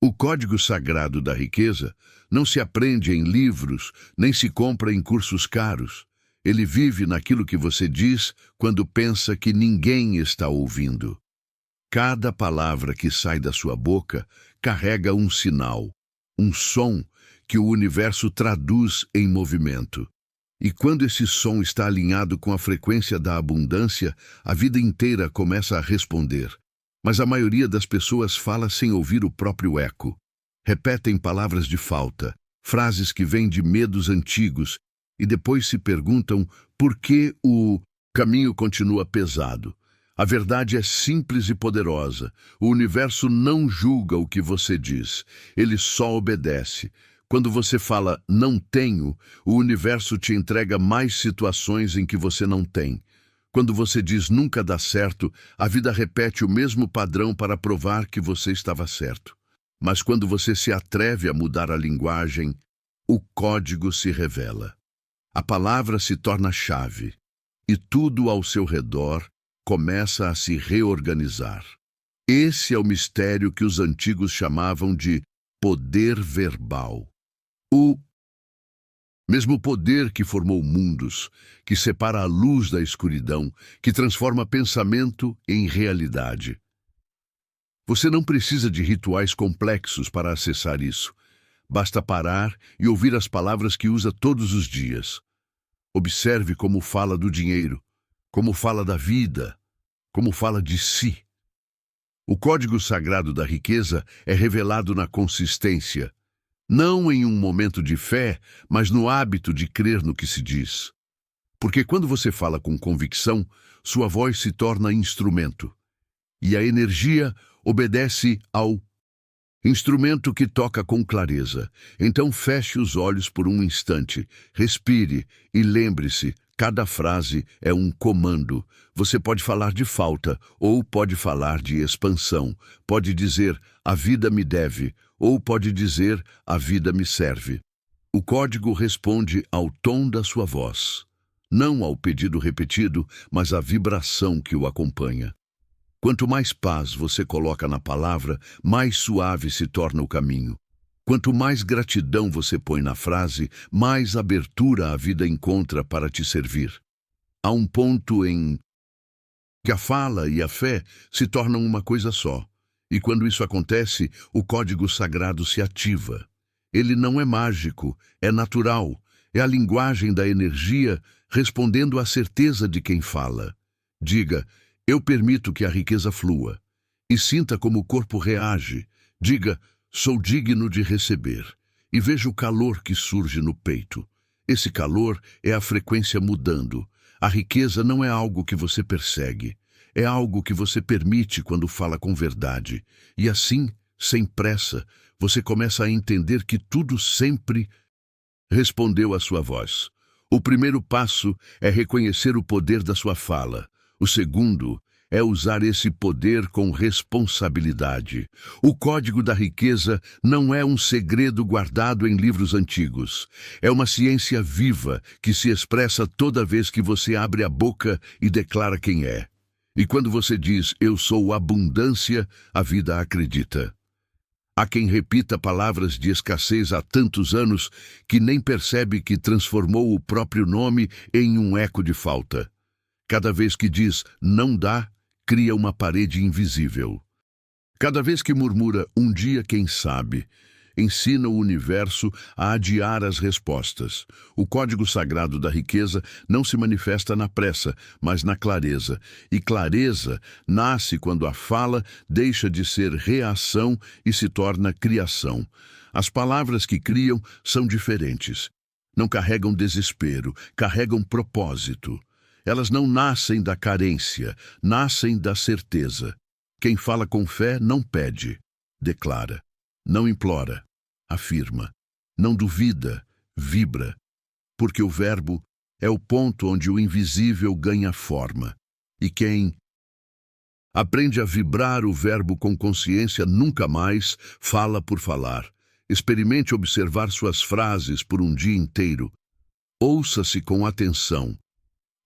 O código sagrado da riqueza não se aprende em livros, nem se compra em cursos caros. Ele vive naquilo que você diz quando pensa que ninguém está ouvindo. Cada palavra que sai da sua boca carrega um sinal, um som que o universo traduz em movimento. E quando esse som está alinhado com a frequência da abundância, a vida inteira começa a responder. Mas a maioria das pessoas fala sem ouvir o próprio eco. Repetem palavras de falta, frases que vêm de medos antigos, e depois se perguntam por que o caminho continua pesado. A verdade é simples e poderosa. O universo não julga o que você diz, ele só obedece. Quando você fala não tenho, o universo te entrega mais situações em que você não tem. Quando você diz nunca dá certo, a vida repete o mesmo padrão para provar que você estava certo. Mas quando você se atreve a mudar a linguagem, o código se revela. A palavra se torna chave, e tudo ao seu redor começa a se reorganizar. Esse é o mistério que os antigos chamavam de poder verbal. O mesmo poder que formou mundos, que separa a luz da escuridão, que transforma pensamento em realidade. Você não precisa de rituais complexos para acessar isso. Basta parar e ouvir as palavras que usa todos os dias. Observe como fala do dinheiro, como fala da vida, como fala de si. O código sagrado da riqueza é revelado na consistência, não em um momento de fé, mas no hábito de crer no que se diz. Porque quando você fala com convicção, sua voz se torna instrumento, e a energia obedece ao instrumento que toca com clareza. Então feche os olhos por um instante, respire e lembre-se, cada frase é um comando. Você pode falar de falta ou pode falar de expansão. Pode dizer, a vida me deve, ou pode dizer, a vida me serve. O código responde ao tom da sua voz, não ao pedido repetido, mas à vibração que o acompanha. Quanto mais paz você coloca na palavra, mais suave se torna o caminho. Quanto mais gratidão você põe na frase, mais abertura a vida encontra para te servir. Há um ponto em que a fala e a fé se tornam uma coisa só. E quando isso acontece, o código sagrado se ativa. Ele não é mágico, é natural. É a linguagem da energia respondendo à certeza de quem fala. Diga, eu permito que a riqueza flua. E sinta como o corpo reage. Diga, sou digno de receber. E veja o calor que surge no peito. Esse calor é a frequência mudando. A riqueza não é algo que você persegue. É algo que você permite quando fala com verdade. E assim, sem pressa, você começa a entender que tudo sempre respondeu à sua voz. O primeiro passo é reconhecer o poder da sua fala. O segundo é usar esse poder com responsabilidade. O código da riqueza não é um segredo guardado em livros antigos. É uma ciência viva que se expressa toda vez que você abre a boca e declara quem é. E quando você diz, eu sou abundância, a vida acredita. Há quem repita palavras de escassez há tantos anos que nem percebe que transformou o próprio nome em um eco de falta. Cada vez que diz não dá, cria uma parede invisível. Cada vez que murmura um dia quem sabe, ensina o universo a adiar as respostas. O código sagrado da riqueza não se manifesta na pressa, mas na clareza. E clareza nasce quando a fala deixa de ser reação e se torna criação. As palavras que criam são diferentes. Não carregam desespero, carregam propósito. Elas não nascem da carência, nascem da certeza. Quem fala com fé não pede, declara. Não implora, afirma. Não duvida, vibra. Porque o verbo é o ponto onde o invisível ganha forma. E quem aprende a vibrar o verbo com consciência nunca mais fala por falar. Experimente observar suas frases por um dia inteiro. Ouça-se com atenção.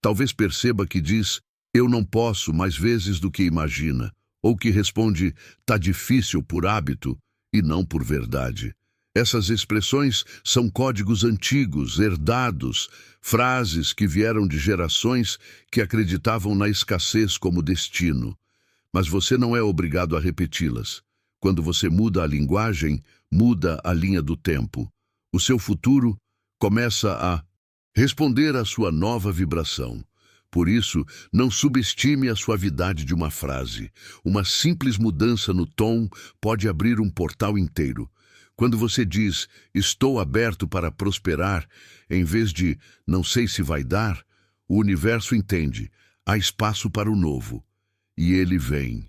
Talvez perceba que diz, eu não posso mais vezes do que imagina, ou que responde, tá difícil por hábito, e não por verdade. Essas expressões são códigos antigos, herdados, frases que vieram de gerações que acreditavam na escassez como destino. Mas você não é obrigado a repeti-las. Quando você muda a linguagem, muda a linha do tempo. O seu futuro começa a responder à sua nova vibração. Por isso, não subestime a suavidade de uma frase. Uma simples mudança no tom pode abrir um portal inteiro. Quando você diz, estou aberto para prosperar, em vez de, não sei se vai dar, o universo entende, há espaço para o novo. E ele vem.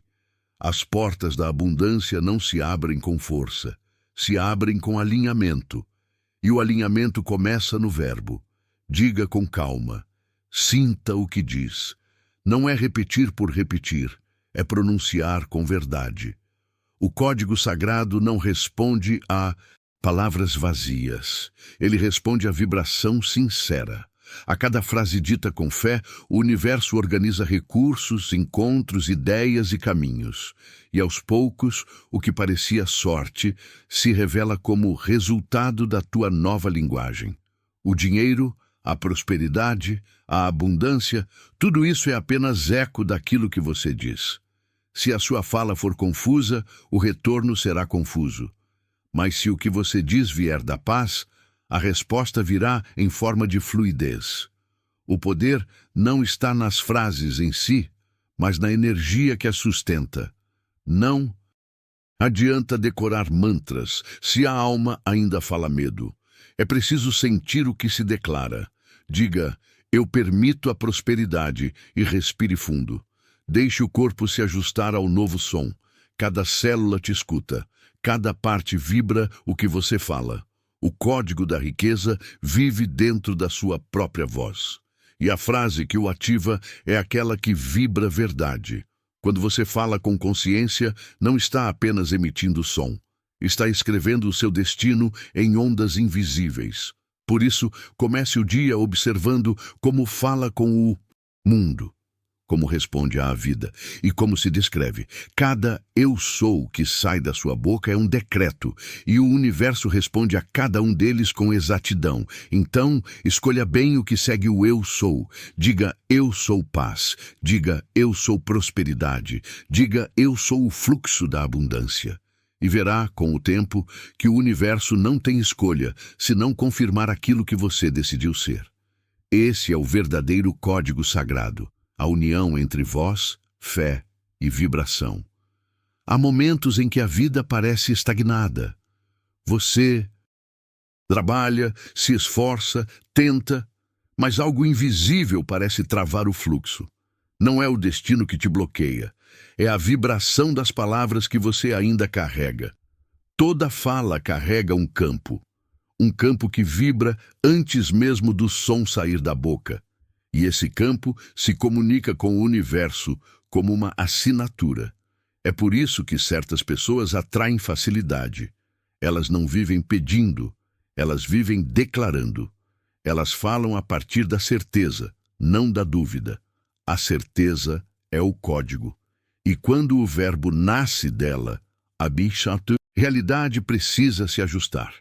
As portas da abundância não se abrem com força, se abrem com alinhamento. E o alinhamento começa no verbo. Diga com calma. Sinta o que diz. Não é repetir por repetir, é pronunciar com verdade. O código sagrado não responde a palavras vazias. Ele responde à vibração sincera. A cada frase dita com fé, o universo organiza recursos, encontros, ideias e caminhos. E aos poucos, o que parecia sorte se revela como resultado da tua nova linguagem. O dinheiro, a prosperidade, a abundância, tudo isso é apenas eco daquilo que você diz. Se a sua fala for confusa, o retorno será confuso. Mas se o que você diz vier da paz, a resposta virá em forma de fluidez. O poder não está nas frases em si, mas na energia que as sustenta. Não adianta decorar mantras se a alma ainda fala medo. É preciso sentir o que se declara. Diga, eu permito a prosperidade e respire fundo. Deixe o corpo se ajustar ao novo som. Cada célula te escuta. Cada parte vibra o que você fala. O código da riqueza vive dentro da sua própria voz. E a frase que o ativa é aquela que vibra verdade. Quando você fala com consciência, não está apenas emitindo som. Está escrevendo o seu destino em ondas invisíveis. Por isso, comece o dia observando como fala com o mundo, como responde à vida e como se descreve. Cada eu sou que sai da sua boca é um decreto, e o universo responde a cada um deles com exatidão. Então, escolha bem o que segue o eu sou. Diga, eu sou paz. Diga, eu sou prosperidade. Diga, eu sou o fluxo da abundância. E verá, com o tempo, que o universo não tem escolha, senão confirmar aquilo que você decidiu ser. Esse é o verdadeiro código sagrado. A união entre voz, fé e vibração. Há momentos em que a vida parece estagnada. Você trabalha, se esforça, tenta, mas algo invisível parece travar o fluxo. Não é o destino que te bloqueia, é a vibração das palavras que você ainda carrega. Toda fala carrega um campo que vibra antes mesmo do som sair da boca. E esse campo se comunica com o universo como uma assinatura. É por isso que certas pessoas atraem facilidade. Elas não vivem pedindo, elas vivem declarando. Elas falam a partir da certeza, não da dúvida. A certeza é o código. E quando o verbo nasce dela, a realidade precisa se ajustar.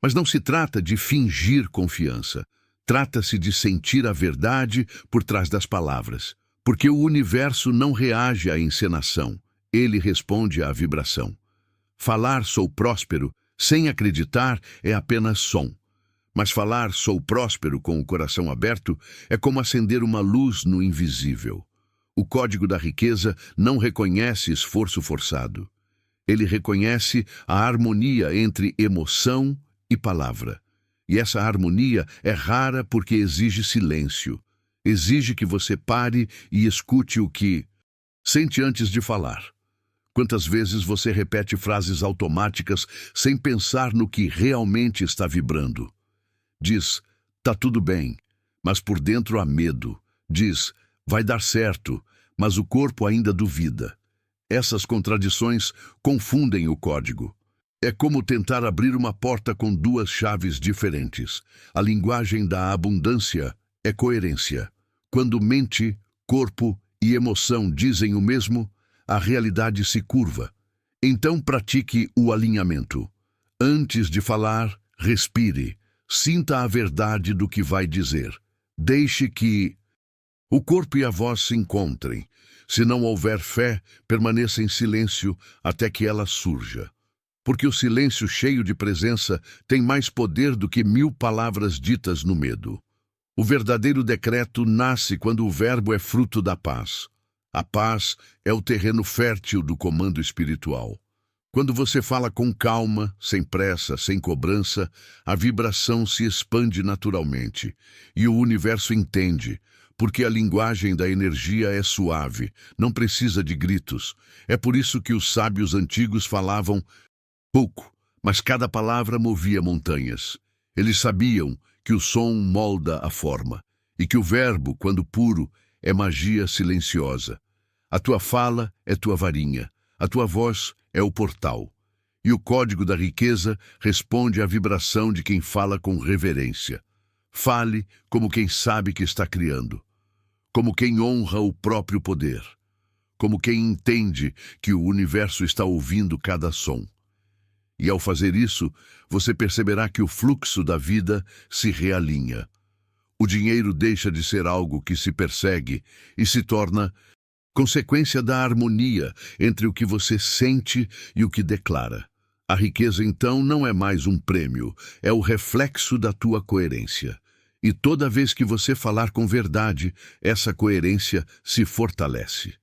Mas não se trata de fingir confiança. Trata-se de sentir a verdade por trás das palavras, porque o universo não reage à encenação, ele responde à vibração. Falar sou próspero sem acreditar é apenas som, mas falar sou próspero com o coração aberto é como acender uma luz no invisível. O código da riqueza não reconhece esforço forçado. Ele reconhece a harmonia entre emoção e palavra. E essa harmonia é rara porque exige silêncio. Exige que você pare e escute o que sente antes de falar. Quantas vezes você repete frases automáticas sem pensar no que realmente está vibrando? Diz, tá tudo bem, mas por dentro há medo. Diz, vai dar certo, mas o corpo ainda duvida. Essas contradições confundem o código. É como tentar abrir uma porta com duas chaves diferentes. A linguagem da abundância é coerência. Quando mente, corpo e emoção dizem o mesmo, a realidade se curva. Então pratique o alinhamento. Antes de falar, respire. Sinta a verdade do que vai dizer. Deixe que o corpo e a voz se encontrem. Se não houver fé, permaneça em silêncio até que ela surja. Porque o silêncio cheio de presença tem mais poder do que 1000 palavras ditas no medo. O verdadeiro decreto nasce quando o verbo é fruto da paz. A paz é o terreno fértil do comando espiritual. Quando você fala com calma, sem pressa, sem cobrança, a vibração se expande naturalmente e o universo entende, porque a linguagem da energia é suave, não precisa de gritos. É por isso que os sábios antigos falavam pouco, mas cada palavra movia montanhas. Eles sabiam que o som molda a forma e que o verbo, quando puro, é magia silenciosa. A tua fala é tua varinha, a tua voz é o portal. E o código da riqueza responde à vibração de quem fala com reverência. Fale como quem sabe que está criando, como quem honra o próprio poder, como quem entende que o universo está ouvindo cada som. E ao fazer isso, você perceberá que o fluxo da vida se realinha. O dinheiro deixa de ser algo que se persegue e se torna consequência da harmonia entre o que você sente e o que declara. A riqueza, então, não é mais um prêmio, é o reflexo da tua coerência. E toda vez que você falar com verdade, essa coerência se fortalece.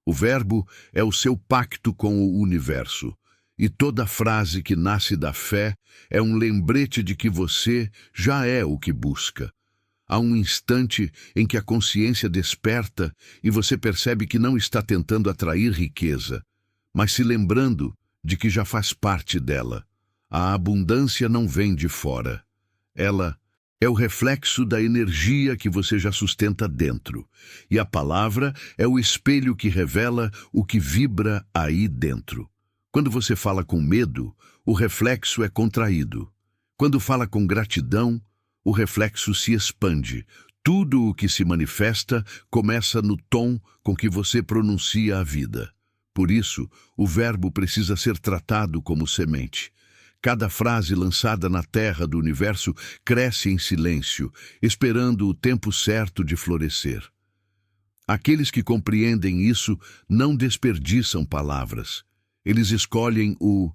O verbo é o seu pacto com o universo. E toda frase que nasce da fé é um lembrete de que você já é o que busca. Há um instante em que a consciência desperta e você percebe que não está tentando atrair riqueza, mas se lembrando de que já faz parte dela. A abundância não vem de fora. Ela é o reflexo da energia que você já sustenta dentro. E a palavra é o espelho que revela o que vibra aí dentro. Quando você fala com medo, o reflexo é contraído. Quando fala com gratidão, o reflexo se expande. Tudo o que se manifesta começa no tom com que você pronuncia a vida. Por isso, o verbo precisa ser tratado como semente. Cada frase lançada na terra do universo cresce em silêncio, esperando o tempo certo de florescer. Aqueles que compreendem isso não desperdiçam palavras. Eles escolhem o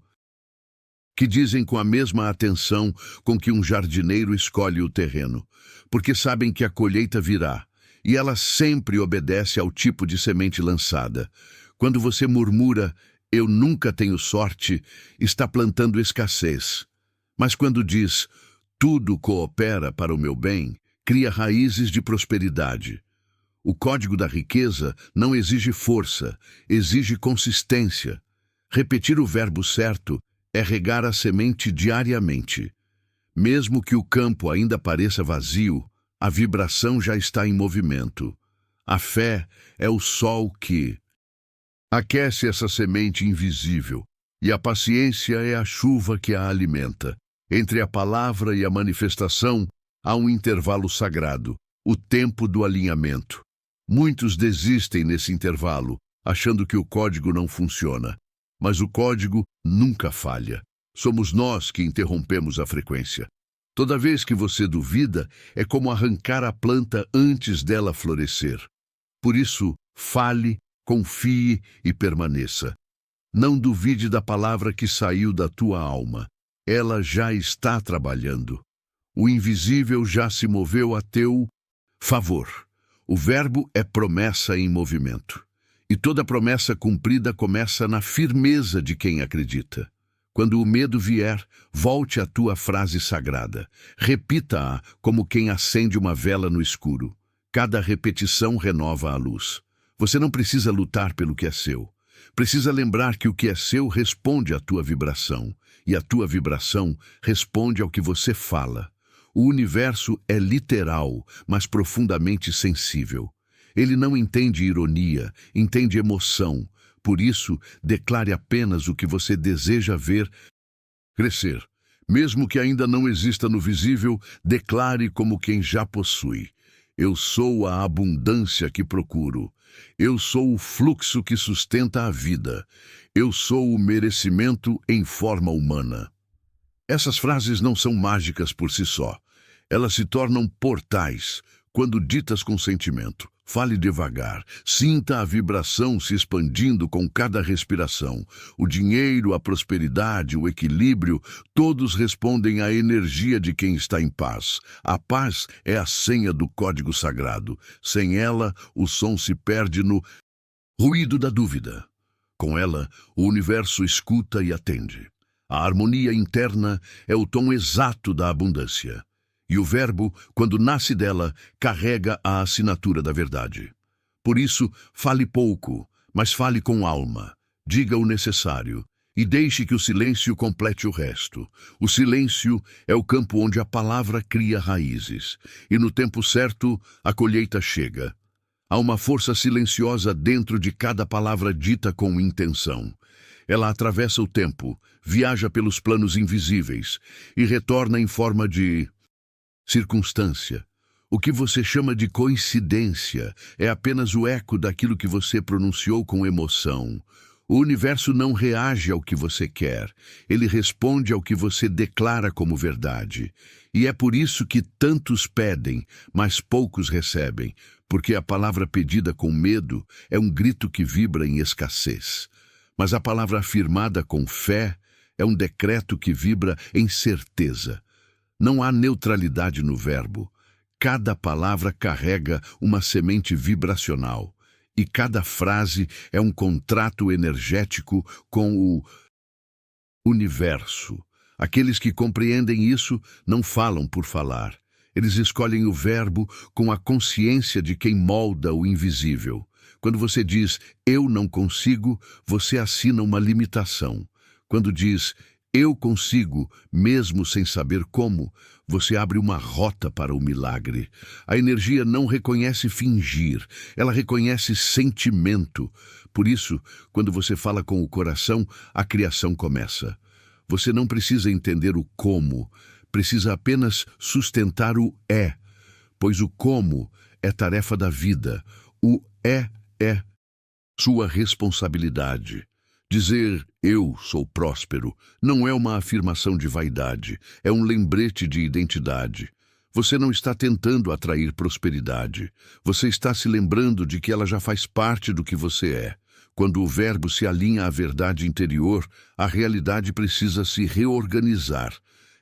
que dizem com a mesma atenção com que um jardineiro escolhe o terreno, porque sabem que a colheita virá, e ela sempre obedece ao tipo de semente lançada. Quando você murmura, eu nunca tenho sorte, está plantando escassez. Mas quando diz, tudo coopera para o meu bem, cria raízes de prosperidade. O código da riqueza não exige força, exige consistência. Repetir o verbo certo é regar a semente diariamente. Mesmo que o campo ainda pareça vazio, a vibração já está em movimento. A fé é o sol que aquece essa semente invisível, e a paciência é a chuva que a alimenta. Entre a palavra e a manifestação há um intervalo sagrado, o tempo do alinhamento. Muitos desistem nesse intervalo, achando que o código não funciona. Mas o código nunca falha. Somos nós que interrompemos a frequência. Toda vez que você duvida, é como arrancar a planta antes dela florescer. Por isso, fale, confie e permaneça. Não duvide da palavra que saiu da tua alma. Ela já está trabalhando. O invisível já se moveu a teu favor. O verbo é promessa em movimento. E toda promessa cumprida começa na firmeza de quem acredita. Quando o medo vier, volte à tua frase sagrada. Repita-a como quem acende uma vela no escuro. Cada repetição renova a luz. Você não precisa lutar pelo que é seu. Precisa lembrar que o que é seu responde à tua vibração. E a tua vibração responde ao que você fala. O universo é literal, mas profundamente sensível. Ele não entende ironia, entende emoção. Por isso, declare apenas o que você deseja ver crescer. Mesmo que ainda não exista no visível, declare como quem já possui. Eu sou a abundância que procuro. Eu sou o fluxo que sustenta a vida. Eu sou o merecimento em forma humana. Essas frases não são mágicas por si só. Elas se tornam portais quando ditas com sentimento. Fale devagar, sinta a vibração se expandindo com cada respiração. O dinheiro, a prosperidade, o equilíbrio, todos respondem à energia de quem está em paz. A paz é a senha do código sagrado. Sem ela, o som se perde no ruído da dúvida. Com ela, o universo escuta e atende. A harmonia interna é o tom exato da abundância. E o verbo, quando nasce dela, carrega a assinatura da verdade. Por isso, fale pouco, mas fale com alma. Diga o necessário e deixe que o silêncio complete o resto. O silêncio é o campo onde a palavra cria raízes. E no tempo certo, a colheita chega. Há uma força silenciosa dentro de cada palavra dita com intenção. Ela atravessa o tempo, viaja pelos planos invisíveis e retorna em forma de circunstância. O que você chama de coincidência é apenas o eco daquilo que você pronunciou com emoção. O universo não reage ao que você quer, ele responde ao que você declara como verdade. E é por isso que tantos pedem, mas poucos recebem, porque a palavra pedida com medo é um grito que vibra em escassez. Mas a palavra afirmada com fé é um decreto que vibra em certeza. Não há neutralidade no verbo. Cada palavra carrega uma semente vibracional. E cada frase é um contrato energético com o universo. Aqueles que compreendem isso não falam por falar. Eles escolhem o verbo com a consciência de quem molda o invisível. Quando você diz, eu não consigo, você assina uma limitação. Quando diz, eu consigo, mesmo sem saber como, você abre uma rota para o milagre. A energia não reconhece fingir, ela reconhece sentimento. Por isso, quando você fala com o coração, a criação começa. Você não precisa entender o como, precisa apenas sustentar o é, pois o como é tarefa da vida, o é sua responsabilidade. Dizer eu sou próspero não é uma afirmação de vaidade, é um lembrete de identidade. Você não está tentando atrair prosperidade, você está se lembrando de que ela já faz parte do que você é. Quando o verbo se alinha à verdade interior, a realidade precisa se reorganizar.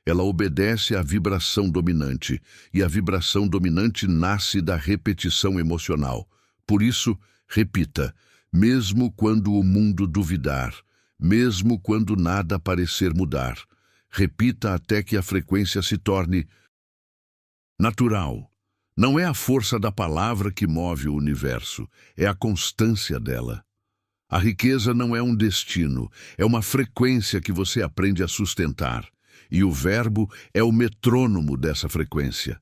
Ela obedece à vibração dominante, e a vibração dominante nasce da repetição emocional. Por isso, repita, mesmo quando o mundo duvidar, mesmo quando nada parecer mudar. Repita até que a frequência se torne natural. Não é a força da palavra que move o universo, é a constância dela. A riqueza não é um destino, é uma frequência que você aprende a sustentar. E o verbo é o metrônomo dessa frequência.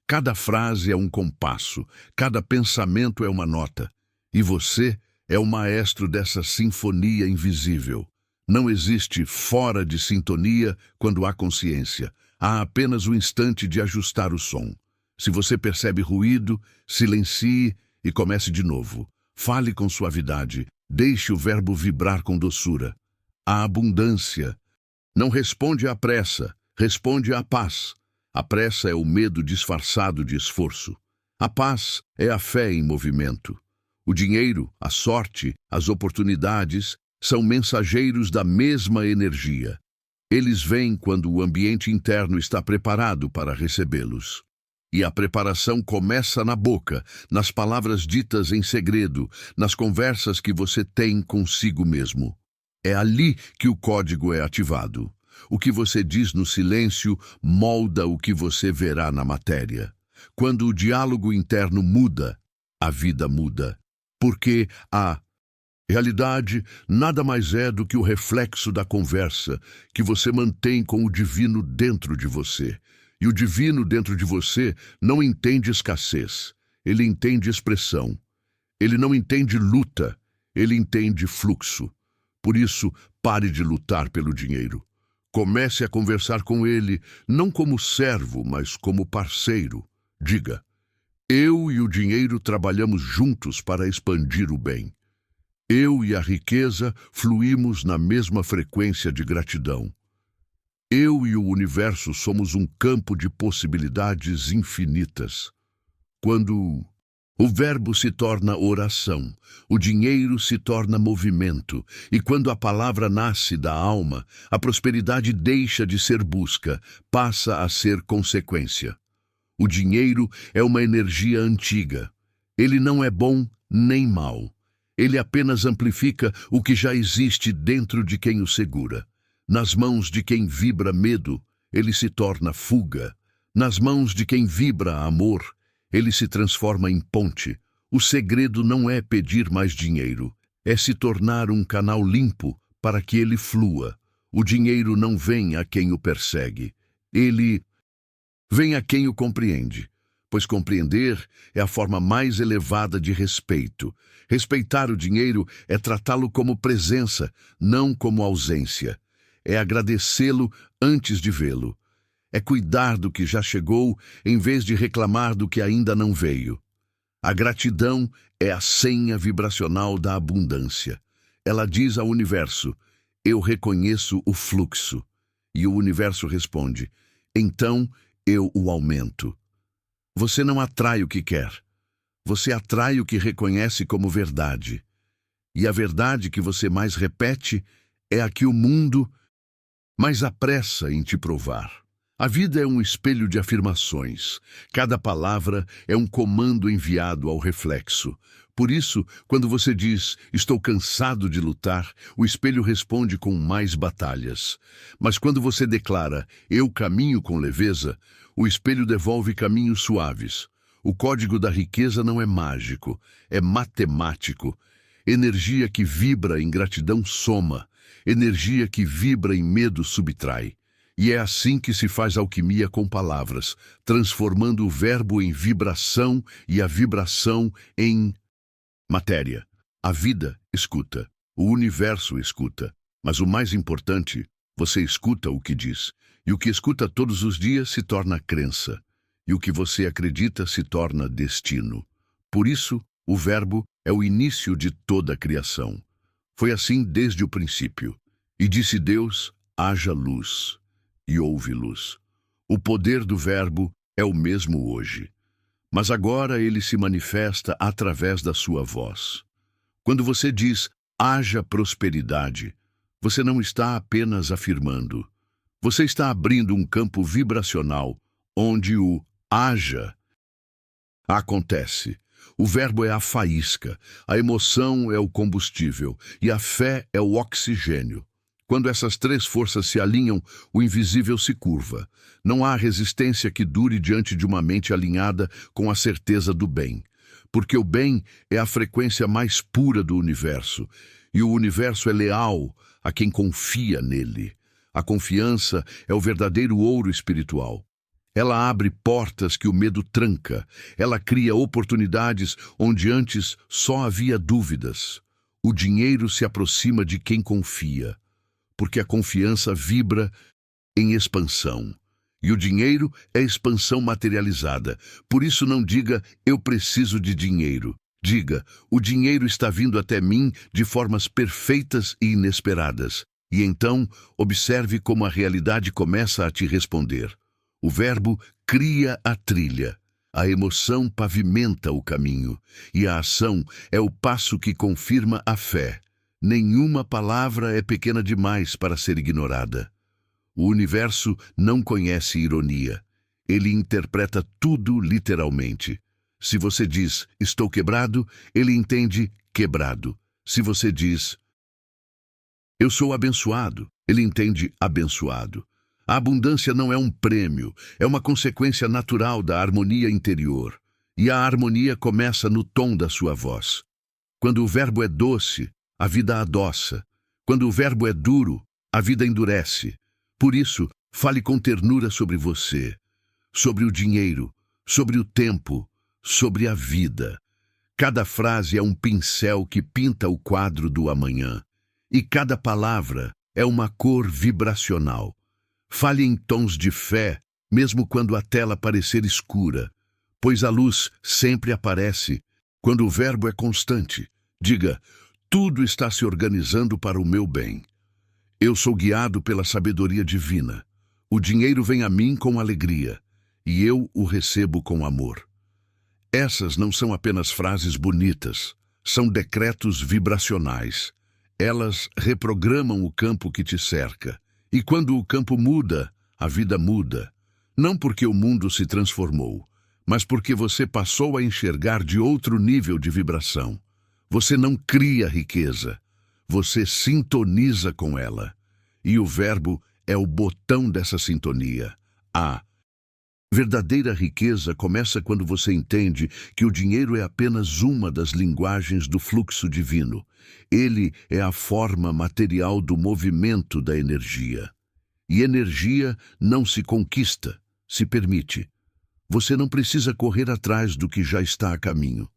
Cada frase é um compasso, cada pensamento é uma nota. E você é o maestro dessa sinfonia invisível. Não existe fora de sintonia quando há consciência. Há apenas o instante de ajustar o som. Se você percebe ruído, silencie e comece de novo. Fale com suavidade, deixe o verbo vibrar com doçura. A abundância não responde à pressa, responde à paz. A pressa é o medo disfarçado de esforço. A paz é a fé em movimento. O dinheiro, a sorte, as oportunidades são mensageiros da mesma energia. Eles vêm quando o ambiente interno está preparado para recebê-los. E a preparação começa na boca, nas palavras ditas em segredo, nas conversas que você tem consigo mesmo. É ali que o código é ativado. O que você diz no silêncio molda o que você verá na matéria. Quando o diálogo interno muda, a vida muda. Porque a realidade nada mais é do que o reflexo da conversa que você mantém com o divino dentro de você. E o divino dentro de você não entende escassez, ele entende expressão. Ele não entende luta, ele entende fluxo. Por isso, pare de lutar pelo dinheiro. Comece a conversar com ele, não como servo, mas como parceiro. Diga, eu e o dinheiro trabalhamos juntos para expandir o bem. Eu e a riqueza fluímos na mesma frequência de gratidão. Eu e o universo somos um campo de possibilidades infinitas. Quando o verbo se torna oração, o dinheiro se torna movimento, e quando a palavra nasce da alma, a prosperidade deixa de ser busca, passa a ser consequência. O dinheiro é uma energia antiga. Ele não é bom nem mau. Ele apenas amplifica o que já existe dentro de quem o segura. Nas mãos de quem vibra medo, ele se torna fuga. Nas mãos de quem vibra amor, ele se transforma em ponte. O segredo não é pedir mais dinheiro, é se tornar um canal limpo para que ele flua. O dinheiro não vem a quem o persegue. Ele vem a quem o compreende, pois compreender é a forma mais elevada de respeito. Respeitar o dinheiro é tratá-lo como presença, não como ausência. É agradecê-lo antes de vê-lo. É cuidar do que já chegou, em vez de reclamar do que ainda não veio. A gratidão é a senha vibracional da abundância. Ela diz ao universo: eu reconheço o fluxo. E o universo responde: então eu o aumento. Você não atrai o que quer. Você atrai o que reconhece como verdade. E a verdade que você mais repete é a que o mundo mais apressa em te provar. A vida é um espelho de afirmações. Cada palavra é um comando enviado ao reflexo. Por isso, quando você diz, estou cansado de lutar, o espelho responde com mais batalhas. Mas quando você declara, eu caminho com leveza, o espelho devolve caminhos suaves. O código da riqueza não é mágico, é matemático. Energia que vibra em gratidão soma. Energia que vibra em medo subtrai. E é assim que se faz alquimia com palavras, transformando o verbo em vibração e a vibração em matéria. A vida escuta, o universo escuta, mas o mais importante, você escuta o que diz. E o que escuta todos os dias se torna crença. E o que você acredita se torna destino. Por isso, o verbo é o início de toda a criação. Foi assim desde o princípio. E disse Deus, haja luz. E houve luz. O poder do verbo é o mesmo hoje. Mas agora ele se manifesta através da sua voz. Quando você diz, haja prosperidade, você não está apenas afirmando. Você está abrindo um campo vibracional onde o haja acontece. O verbo é a faísca, a emoção é o combustível e a fé é o oxigênio. Quando essas três forças se alinham, o invisível se curva. Não há resistência que dure diante de uma mente alinhada com a certeza do bem. Porque o bem é a frequência mais pura do universo, e o universo é leal a quem confia nele. A confiança é o verdadeiro ouro espiritual. Ela abre portas que o medo tranca. Ela cria oportunidades onde antes só havia dúvidas. O dinheiro se aproxima de quem confia, porque a confiança vibra em expansão. E o dinheiro é expansão materializada. Por isso não diga, eu preciso de dinheiro. Diga, o dinheiro está vindo até mim de formas perfeitas e inesperadas. E então, observe como a realidade começa a te responder. O verbo cria a trilha. A emoção pavimenta o caminho. E a ação é o passo que confirma a fé. Nenhuma palavra é pequena demais para ser ignorada. O universo não conhece ironia. Ele interpreta tudo literalmente. Se você diz, estou quebrado, ele entende quebrado. Se você diz, eu sou abençoado, ele entende abençoado. A abundância não é um prêmio, é uma consequência natural da harmonia interior. E a harmonia começa no tom da sua voz. Quando o verbo é doce, a vida adoça. Quando o verbo é duro, a vida endurece. Por isso, fale com ternura sobre você, sobre o dinheiro, sobre o tempo, sobre a vida. Cada frase é um pincel que pinta o quadro do amanhã. E cada palavra é uma cor vibracional. Fale em tons de fé, mesmo quando a tela parecer escura, pois a luz sempre aparece quando o verbo é constante. Diga, Tudo está se organizando para o meu bem. Eu sou guiado pela sabedoria divina. O dinheiro vem a mim com alegria, e eu o recebo com amor. Essas não são apenas frases bonitas, são decretos vibracionais. Elas reprogramam o campo que te cerca. E quando o campo muda, a vida muda. Não porque o mundo se transformou, mas porque você passou a enxergar de outro nível de vibração. Você não cria riqueza, você sintoniza com ela. E o verbo é o botão dessa sintonia. A verdadeira riqueza começa quando você entende que o dinheiro é apenas uma das linguagens do fluxo divino. Ele é a forma material do movimento da energia. E energia não se conquista, se permite. Você não precisa correr atrás do que já está a caminho.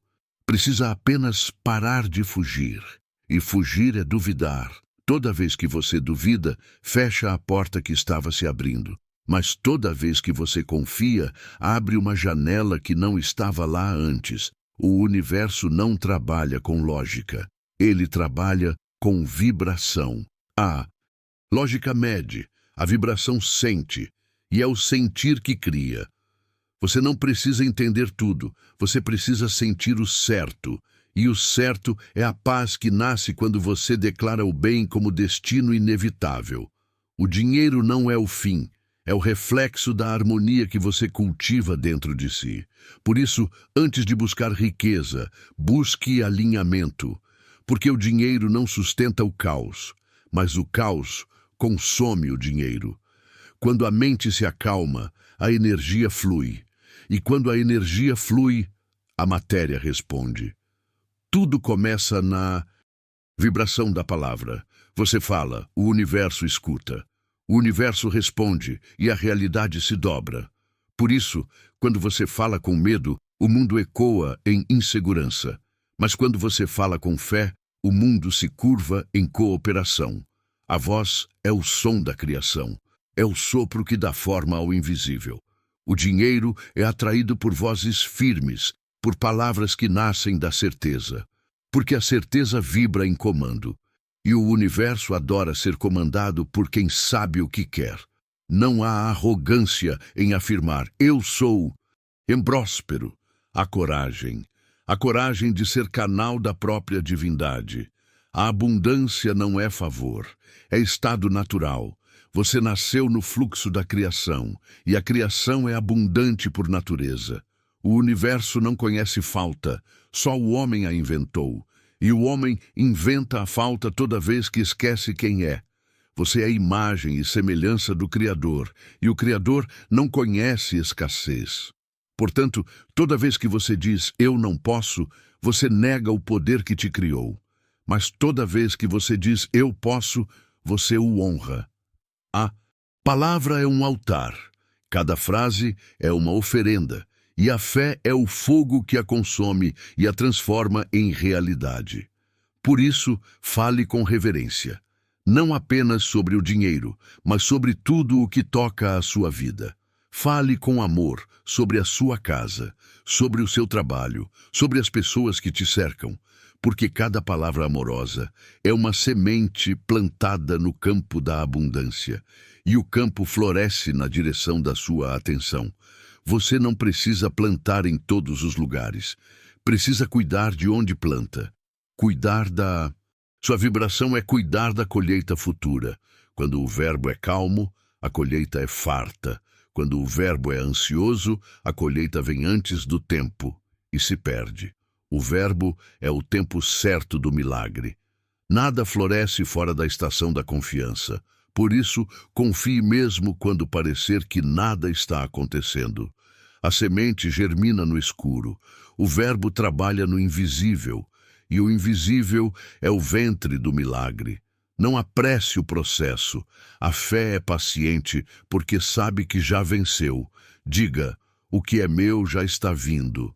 Precisa apenas parar de fugir. E fugir é duvidar. Toda vez que você duvida, fecha a porta que estava se abrindo. Mas toda vez que você confia, abre uma janela que não estava lá antes. O universo não trabalha com lógica. Ele trabalha com vibração. A lógica mede, a vibração sente, e é o sentir que cria. Você não precisa entender tudo, você precisa sentir o certo. E o certo é a paz que nasce quando você declara o bem como destino inevitável. O dinheiro não é o fim. É o reflexo da harmonia que você cultiva dentro de si. Por isso, antes de buscar riqueza, busque alinhamento. Porque o dinheiro não sustenta o caos, mas o caos consome o dinheiro. Quando a mente se acalma, a energia flui. E quando a energia flui, a matéria responde. Tudo começa na vibração da palavra. Você fala, o universo escuta. O universo responde e a realidade se dobra. Por isso, quando você fala com medo, o mundo ecoa em insegurança. Mas quando você fala com fé, o mundo se curva em cooperação. A voz é o som da criação. É o sopro que dá forma ao invisível. O dinheiro é atraído por vozes firmes, por palavras que nascem da certeza. Porque a certeza vibra em comando. E o universo adora ser comandado por quem sabe o que quer. Não há arrogância em afirmar, eu sou próspero. Há coragem. A coragem de ser canal da própria divindade. A abundância não é favor, é estado natural. Você nasceu no fluxo da criação, e a criação é abundante por natureza. O universo não conhece falta, só o homem a inventou. E o homem inventa a falta toda vez que esquece quem é. Você é a imagem e semelhança do Criador, e o Criador não conhece escassez. Portanto, toda vez que você diz eu não posso, você nega o poder que te criou. Mas toda vez que você diz eu posso, você o honra. A palavra é um altar. Cada frase é uma oferenda. E a fé é o fogo que a consome e a transforma em realidade. Por isso, fale com reverência. Não apenas sobre o dinheiro, mas sobre tudo o que toca a sua vida. Fale com amor sobre a sua casa, sobre o seu trabalho, sobre as pessoas que te cercam. Porque cada palavra amorosa é uma semente plantada no campo da abundância. E o campo floresce na direção da sua atenção. Você não precisa plantar em todos os lugares. Precisa cuidar de onde planta. Sua vibração é cuidar da colheita futura. Quando o verbo é calmo, a colheita é farta. Quando o verbo é ansioso, a colheita vem antes do tempo e se perde. O verbo é o tempo certo do milagre. Nada floresce fora da estação da confiança. Por isso, confie mesmo quando parecer que nada está acontecendo. A semente germina no escuro. O verbo trabalha no invisível. E o invisível é o ventre do milagre. Não apresse o processo. A fé é paciente porque sabe que já venceu. Diga, o que é meu já está vindo.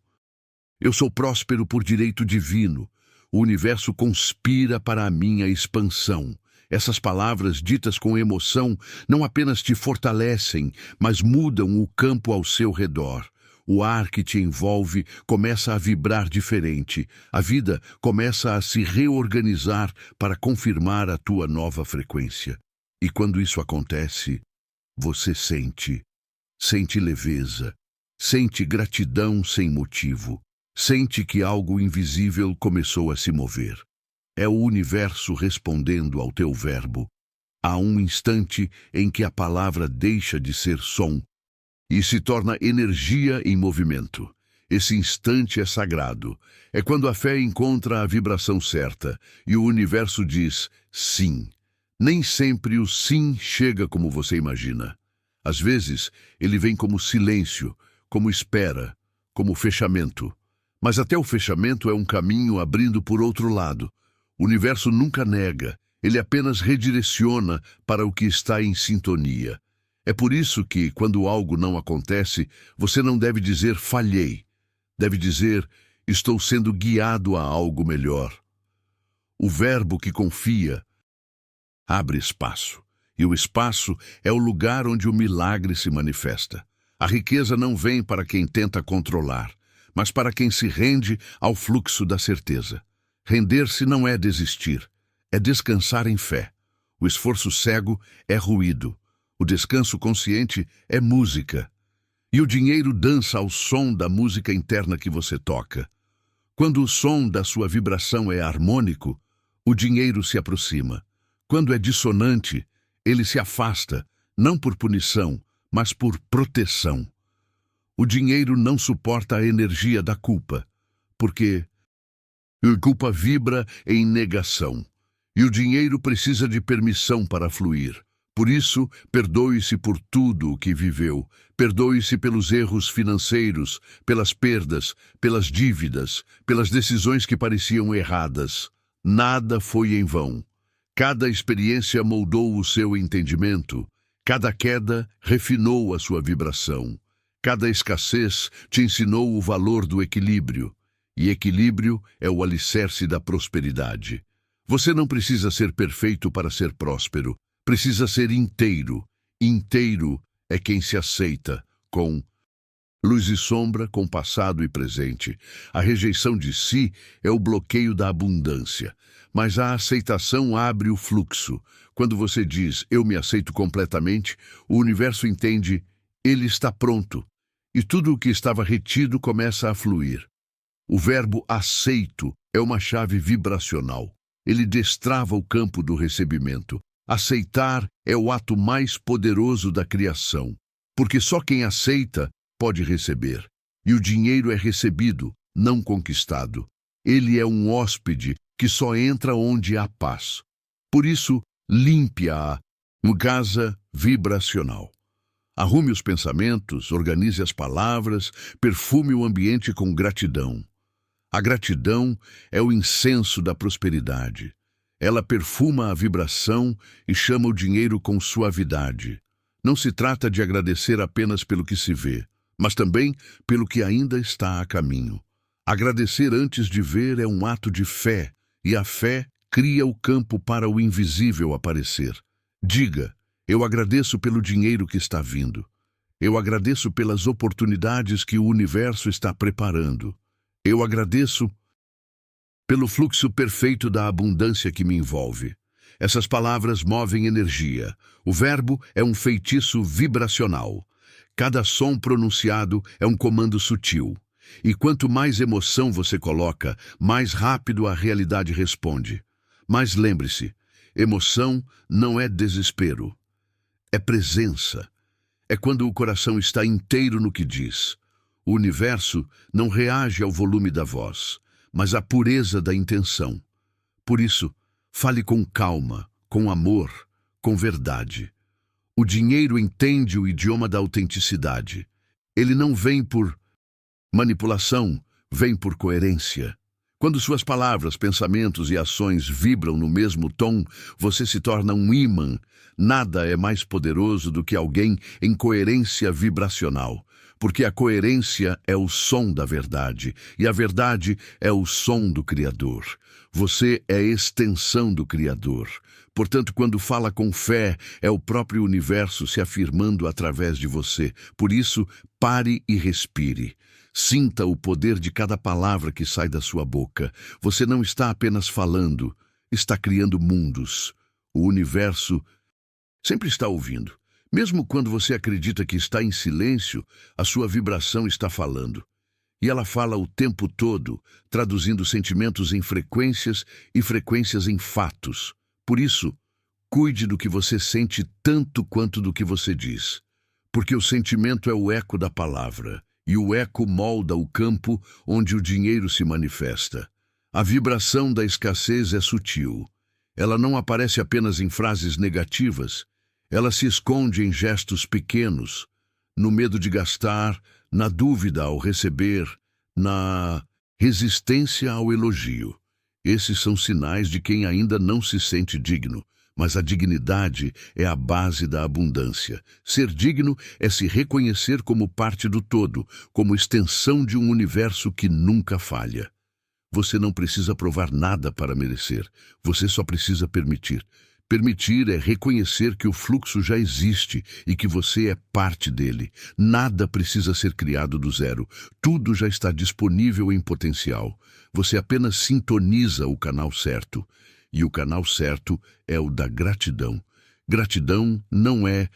Eu sou próspero por direito divino. O universo conspira para a minha expansão. Essas palavras ditas com emoção não apenas te fortalecem, mas mudam o campo ao seu redor. O ar que te envolve começa a vibrar diferente. A vida começa a se reorganizar para confirmar a tua nova frequência. E quando isso acontece, você sente leveza, sente gratidão sem motivo, sente que algo invisível começou a se mover. É o universo respondendo ao teu verbo. Há um instante em que a palavra deixa de ser som e se torna energia em movimento. Esse instante é sagrado. É quando a fé encontra a vibração certa e o universo diz sim. Nem sempre o sim chega como você imagina. Às vezes, ele vem como silêncio, como espera, como fechamento. Mas até o fechamento é um caminho abrindo por outro lado. O universo nunca nega, ele apenas redireciona para o que está em sintonia. É por isso que, quando algo não acontece, você não deve dizer falhei. Deve dizer estou sendo guiado a algo melhor. O verbo que confia abre espaço. E o espaço é o lugar onde o milagre se manifesta. A riqueza não vem para quem tenta controlar, mas para quem se rende ao fluxo da certeza. Render-se não é desistir, é descansar em fé. O esforço cego é ruído. O descanso consciente é música. E o dinheiro dança ao som da música interna que você toca. Quando o som da sua vibração é harmônico, o dinheiro se aproxima. Quando é dissonante, ele se afasta, não por punição, mas por proteção. O dinheiro não suporta a energia da culpa, porque a culpa vibra em negação, e o dinheiro precisa de permissão para fluir. Por isso, perdoe-se por tudo o que viveu, perdoe-se pelos erros financeiros, pelas perdas, pelas dívidas, pelas decisões que pareciam erradas. Nada foi em vão. Cada experiência moldou o seu entendimento, cada queda refinou a sua vibração, cada escassez te ensinou o valor do equilíbrio, e equilíbrio é o alicerce da prosperidade. Você não precisa ser perfeito para ser próspero, precisa ser inteiro. Inteiro é quem se aceita, com luz e sombra, com passado e presente. A rejeição de si é o bloqueio da abundância, mas a aceitação abre o fluxo. Quando você diz, eu me aceito completamente, o universo entende, ele está pronto, e tudo o que estava retido começa a fluir. O verbo aceito é uma chave vibracional. Ele destrava o campo do recebimento. Aceitar é o ato mais poderoso da criação, porque só quem aceita pode receber. E o dinheiro é recebido, não conquistado. Ele é um hóspede que só entra onde há paz. Por isso, limpe-a, casa vibracional. Arrume os pensamentos, organize as palavras, perfume o ambiente com gratidão. A gratidão é o incenso da prosperidade. Ela perfuma a vibração e chama o dinheiro com suavidade. Não se trata de agradecer apenas pelo que se vê, mas também pelo que ainda está a caminho. Agradecer antes de ver é um ato de fé, e a fé cria o campo para o invisível aparecer. Diga, eu agradeço pelo dinheiro que está vindo. Eu agradeço pelas oportunidades que o universo está preparando. Eu agradeço pelo fluxo perfeito da abundância que me envolve. Essas palavras movem energia. O verbo é um feitiço vibracional. Cada som pronunciado é um comando sutil. E quanto mais emoção você coloca, mais rápido a realidade responde. Mas lembre-se, emoção não é desespero. É presença. É quando o coração está inteiro no que diz. O universo não reage ao volume da voz, mas à pureza da intenção. Por isso, fale com calma, com amor, com verdade. O dinheiro entende o idioma da autenticidade. Ele não vem por manipulação, vem por coerência. Quando suas palavras, pensamentos e ações vibram no mesmo tom, você se torna um ímã. Nada é mais poderoso do que alguém em coerência vibracional, porque a coerência é o som da verdade, e a verdade é o som do Criador. Você é extensão do Criador. Portanto, quando fala com fé, é o próprio universo se afirmando através de você. Por isso, pare e respire. Sinta o poder de cada palavra que sai da sua boca. Você não está apenas falando, está criando mundos. O universo sempre está ouvindo. Mesmo quando você acredita que está em silêncio, a sua vibração está falando. E ela fala o tempo todo, traduzindo sentimentos em frequências e frequências em fatos. Por isso, cuide do que você sente tanto quanto do que você diz. Porque o sentimento é o eco da palavra, e o eco molda o campo onde o dinheiro se manifesta. A vibração da escassez é sutil. Ela não aparece apenas em frases negativas. Ela se esconde em gestos pequenos, no medo de gastar, na dúvida ao receber, na resistência ao elogio. Esses são sinais de quem ainda não se sente digno, mas a dignidade é a base da abundância. Ser digno é se reconhecer como parte do todo, como extensão de um universo que nunca falha. Você não precisa provar nada para merecer, você só precisa permitir. Permitir é reconhecer que o fluxo já existe e que você é parte dele. Nada precisa ser criado do zero. Tudo já está disponível em potencial. Você apenas sintoniza o canal certo. E o canal certo é o da gratidão. Gratidão não é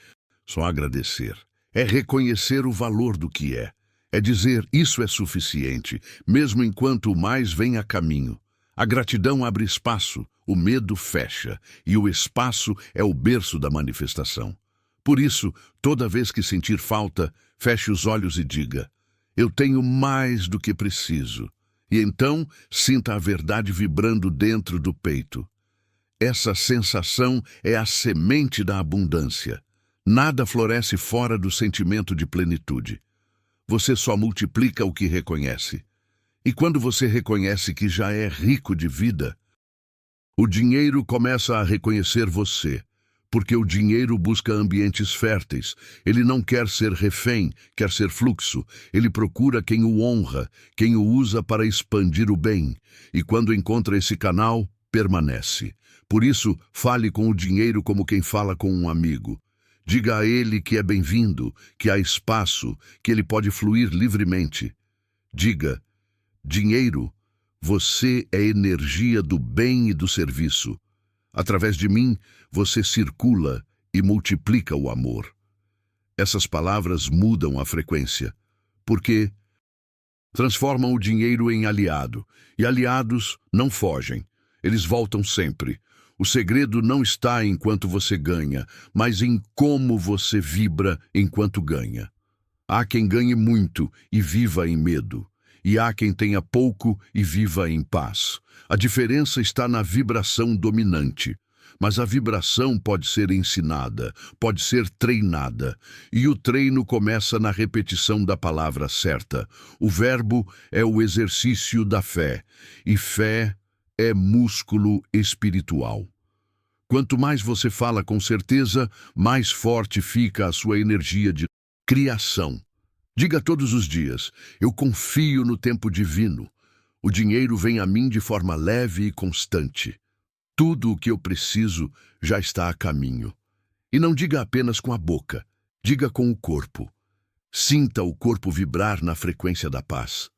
só agradecer. É reconhecer o valor do que é. É dizer, isso é suficiente, mesmo enquanto o mais vem a caminho. A gratidão abre espaço, o medo fecha, e o espaço é o berço da manifestação. Por isso, toda vez que sentir falta, feche os olhos e diga, eu tenho mais do que preciso. E então, sinta a verdade vibrando dentro do peito. Essa sensação é a semente da abundância. Nada floresce fora do sentimento de plenitude. Você só multiplica o que reconhece. E quando você reconhece que já é rico de vida, o dinheiro começa a reconhecer você, porque o dinheiro busca ambientes férteis. Ele não quer ser refém, quer ser fluxo. Ele procura quem o honra, quem o usa para expandir o bem. E quando encontra esse canal, permanece. Por isso, fale com o dinheiro como quem fala com um amigo. Diga a ele que é bem-vindo, que há espaço, que ele pode fluir livremente. Diga, dinheiro, você é energia do bem e do serviço. Através de mim, você circula e multiplica o amor. Essas palavras mudam a frequência, porque transformam o dinheiro em aliado, e aliados não fogem, eles voltam sempre. O segredo não está enquanto você ganha, mas em como você vibra enquanto ganha. Há quem ganhe muito e viva em medo, e há quem tenha pouco e viva em paz. A diferença está na vibração dominante. Mas a vibração pode ser ensinada, pode ser treinada, e o treino começa na repetição da palavra certa. O verbo é o exercício da fé, e fé é músculo espiritual. Quanto mais você fala com certeza, mais forte fica a sua energia de criação. Diga todos os dias, eu confio no tempo divino. O dinheiro vem a mim de forma leve e constante. Tudo o que eu preciso já está a caminho. E não diga apenas com a boca, diga com o corpo. Sinta o corpo vibrar na frequência da paz.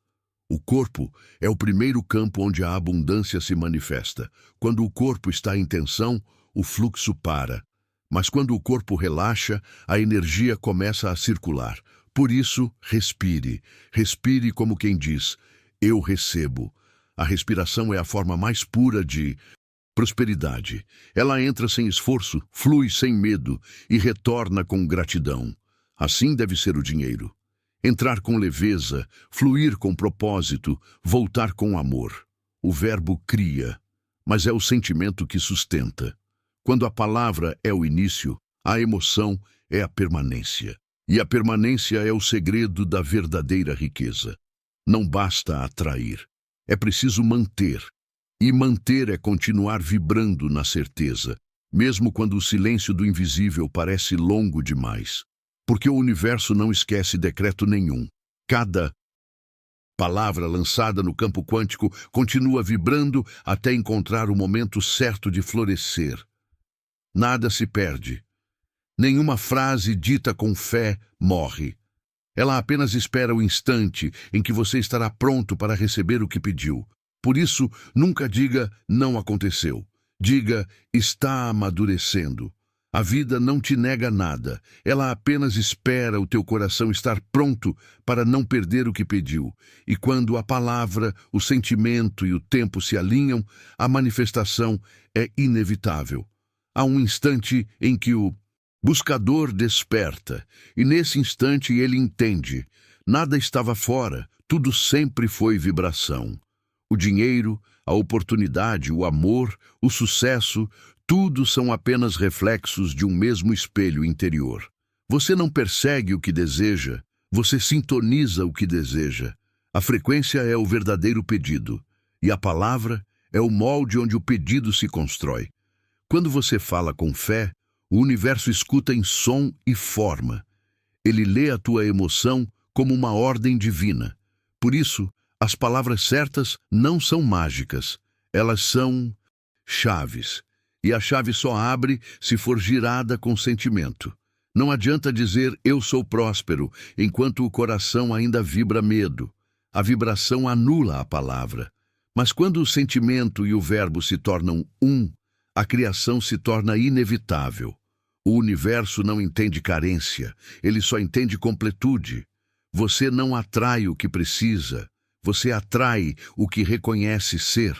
O corpo é o primeiro campo onde a abundância se manifesta. Quando o corpo está em tensão, o fluxo para. Mas quando o corpo relaxa, a energia começa a circular. Por isso, respire. Respire como quem diz, eu recebo. A respiração é a forma mais pura de prosperidade. Ela entra sem esforço, flui sem medo e retorna com gratidão. Assim deve ser o dinheiro. Entrar com leveza, fluir com propósito, voltar com amor. O verbo cria, mas é o sentimento que sustenta. Quando a palavra é o início, a emoção é a permanência. E a permanência é o segredo da verdadeira riqueza. Não basta atrair, é preciso manter. E manter é continuar vibrando na certeza, mesmo quando o silêncio do invisível parece longo demais. Porque o universo não esquece decreto nenhum. Cada palavra lançada no campo quântico continua vibrando até encontrar o momento certo de florescer. nada se perde. Nenhuma frase dita com fé morre. Ela apenas espera o instante em que você estará pronto para receber o que pediu. Por isso, nunca diga não aconteceu. Diga está amadurecendo. A vida não te nega nada. Ela apenas espera o teu coração estar pronto para não perder o que pediu. E quando a palavra, o sentimento e o tempo se alinham, a manifestação é inevitável. Há um instante em que o buscador desperta, e nesse instante ele entende. Nada estava fora, tudo sempre foi vibração. O dinheiro, a oportunidade, o amor, o sucesso, tudo são apenas reflexos de um mesmo espelho interior. Você não persegue o que deseja, você sintoniza o que deseja. A frequência é o verdadeiro pedido, e a palavra é o molde onde o pedido se constrói. Quando você fala com fé, o universo escuta em som e forma. Ele lê a tua emoção como uma ordem divina. Por isso, as palavras certas não são mágicas, elas são chaves. E a chave só abre se for girada com sentimento. Não adianta dizer eu sou próspero, enquanto o coração ainda vibra medo. A vibração anula a palavra. Mas quando o sentimento e o verbo se tornam um, a criação se torna inevitável. O universo não entende carência, ele só entende completude. Você não atrai o que precisa, você atrai o que reconhece ser.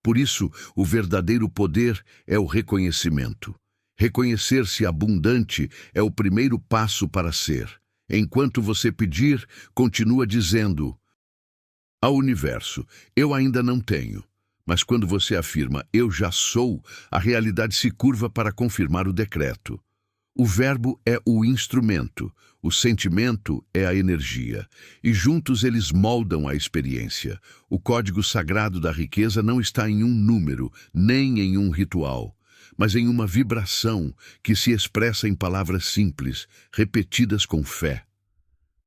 Por isso, o verdadeiro poder é o reconhecimento. Reconhecer-se abundante é o primeiro passo para ser. Enquanto você pedir, continua dizendo ao universo, eu ainda não tenho. Mas quando você afirma, eu já sou, a realidade se curva para confirmar o decreto. O verbo é o instrumento, o sentimento é a energia, e juntos eles moldam a experiência. O código sagrado da riqueza não está em um número, nem em um ritual, mas em uma vibração que se expressa em palavras simples, repetidas com fé.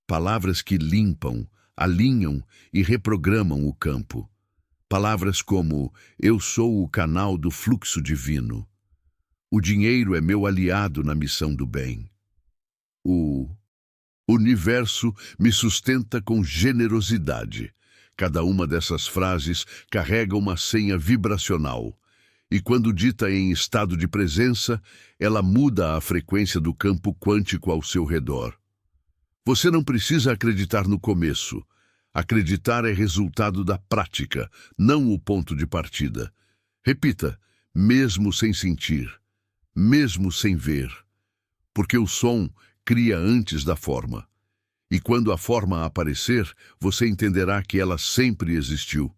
Palavras que limpam, alinham e reprogramam o campo. Palavras como, eu sou o canal do fluxo divino. O dinheiro é meu aliado na missão do bem. O universo me sustenta com generosidade. Cada uma dessas frases carrega uma senha vibracional. E quando dita em estado de presença, ela muda a frequência do campo quântico ao seu redor. Você não precisa acreditar no começo. Acreditar é resultado da prática, não o ponto de partida. Repita, mesmo sem sentir. Mesmo sem ver, porque o som cria antes da forma. E quando a forma aparecer, você entenderá que ela sempre existiu.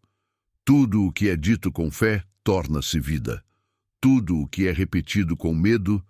Tudo o que é dito com fé torna-se vida. Tudo o que é repetido com medo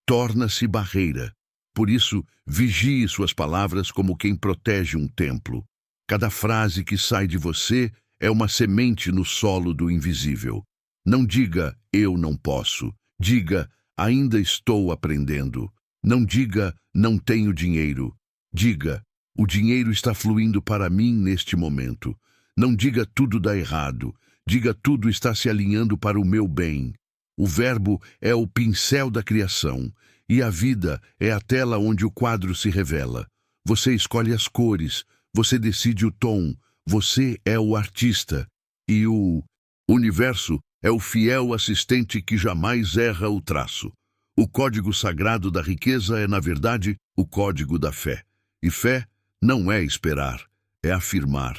torna-se barreira. Por isso, vigie suas palavras como quem protege um templo. Cada frase que sai de você é uma semente no solo do invisível. Não diga, eu não posso. Diga, ainda estou aprendendo. Não diga, não tenho dinheiro. Diga, o dinheiro está fluindo para mim neste momento. Não diga tudo dá errado. Diga tudo está se alinhando para o meu bem. O verbo é o pincel da criação, e a vida é a tela onde o quadro se revela. Você escolhe as cores, você decide o tom, você é o artista. E o universo é o fiel assistente que jamais erra o traço. O código sagrado da riqueza é, na verdade, o código da fé. E fé não é esperar, é afirmar.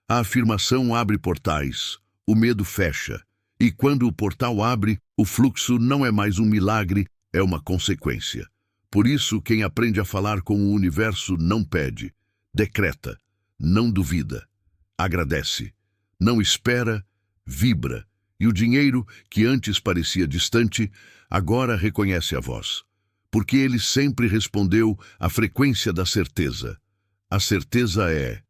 A afirmação abre portais, o medo fecha. E quando o portal abre, o fluxo não é mais um milagre, é uma consequência. Por isso, quem aprende a falar com o universo não pede, decreta, não duvida, agradece, não espera, vibra. E o dinheiro, que antes parecia distante, agora reconhece a voz. Porque ele sempre respondeu à frequência da certeza. A certeza é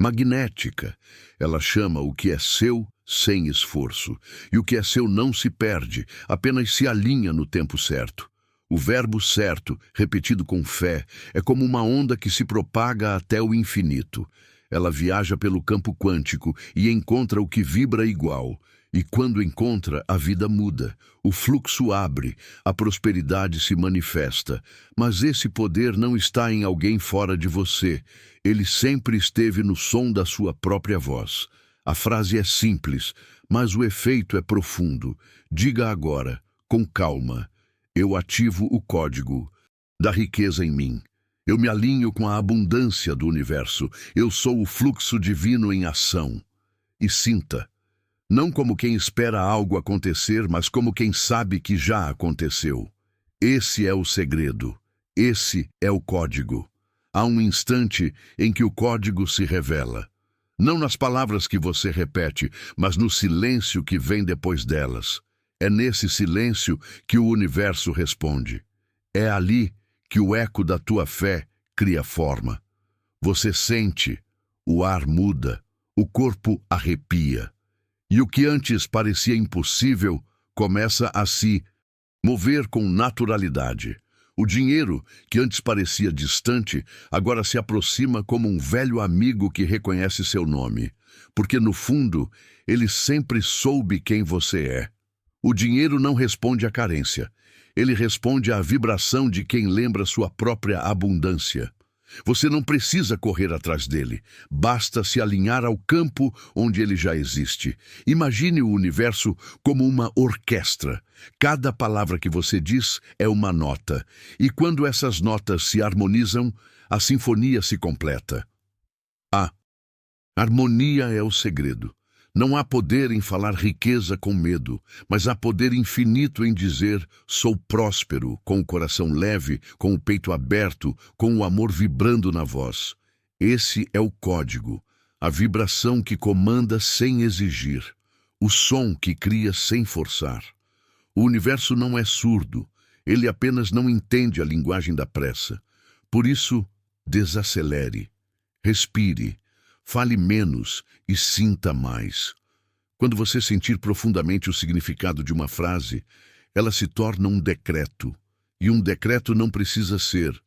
magnética. Ela chama o que é seu sem esforço. E o que é seu não se perde, apenas se alinha no tempo certo. O verbo certo, repetido com fé, é como uma onda que se propaga até o infinito. Ela viaja pelo campo quântico e encontra o que vibra igual. E quando encontra, a vida muda, o fluxo abre, a prosperidade se manifesta. Mas esse poder não está em alguém fora de você. Ele sempre esteve no som da sua própria voz. A frase é simples, mas o efeito é profundo. Diga agora, com calma: eu ativo o código da riqueza em mim. Eu me alinho com a abundância do universo. Eu sou o fluxo divino em ação. E sinta, não como quem espera algo acontecer, mas como quem sabe que já aconteceu. Esse é o segredo. Esse é o código. Há um instante em que o código se revela. Não nas palavras que você repete, mas no silêncio que vem depois delas. É nesse silêncio que o universo responde. É ali que o eco da tua fé cria forma. Você sente, o ar muda, o corpo arrepia. E o que antes parecia impossível começa a se mover com naturalidade. O dinheiro, que antes parecia distante, agora se aproxima como um velho amigo que reconhece seu nome. Porque, no fundo, ele sempre soube quem você é. O dinheiro não responde à carência. Ele responde à vibração de quem lembra sua própria abundância. Você não precisa correr atrás dele. Basta se alinhar ao campo onde ele já existe. Imagine o universo como uma orquestra. Cada palavra que você diz é uma nota. E quando essas notas se harmonizam, a sinfonia se completa. A harmonia é o segredo. Não há poder em falar riqueza com medo, mas há poder infinito em dizer: sou próspero, com o coração leve, com o peito aberto, com o amor vibrando na voz. Esse é o código, a vibração que comanda sem exigir, o som que cria sem forçar. O universo não é surdo, ele apenas não entende a linguagem da pressa. Por isso, desacelere, respire, fale menos e sinta mais. Quando você sentir profundamente o significado de uma frase, ela se torna um decreto. E um decreto não precisa ser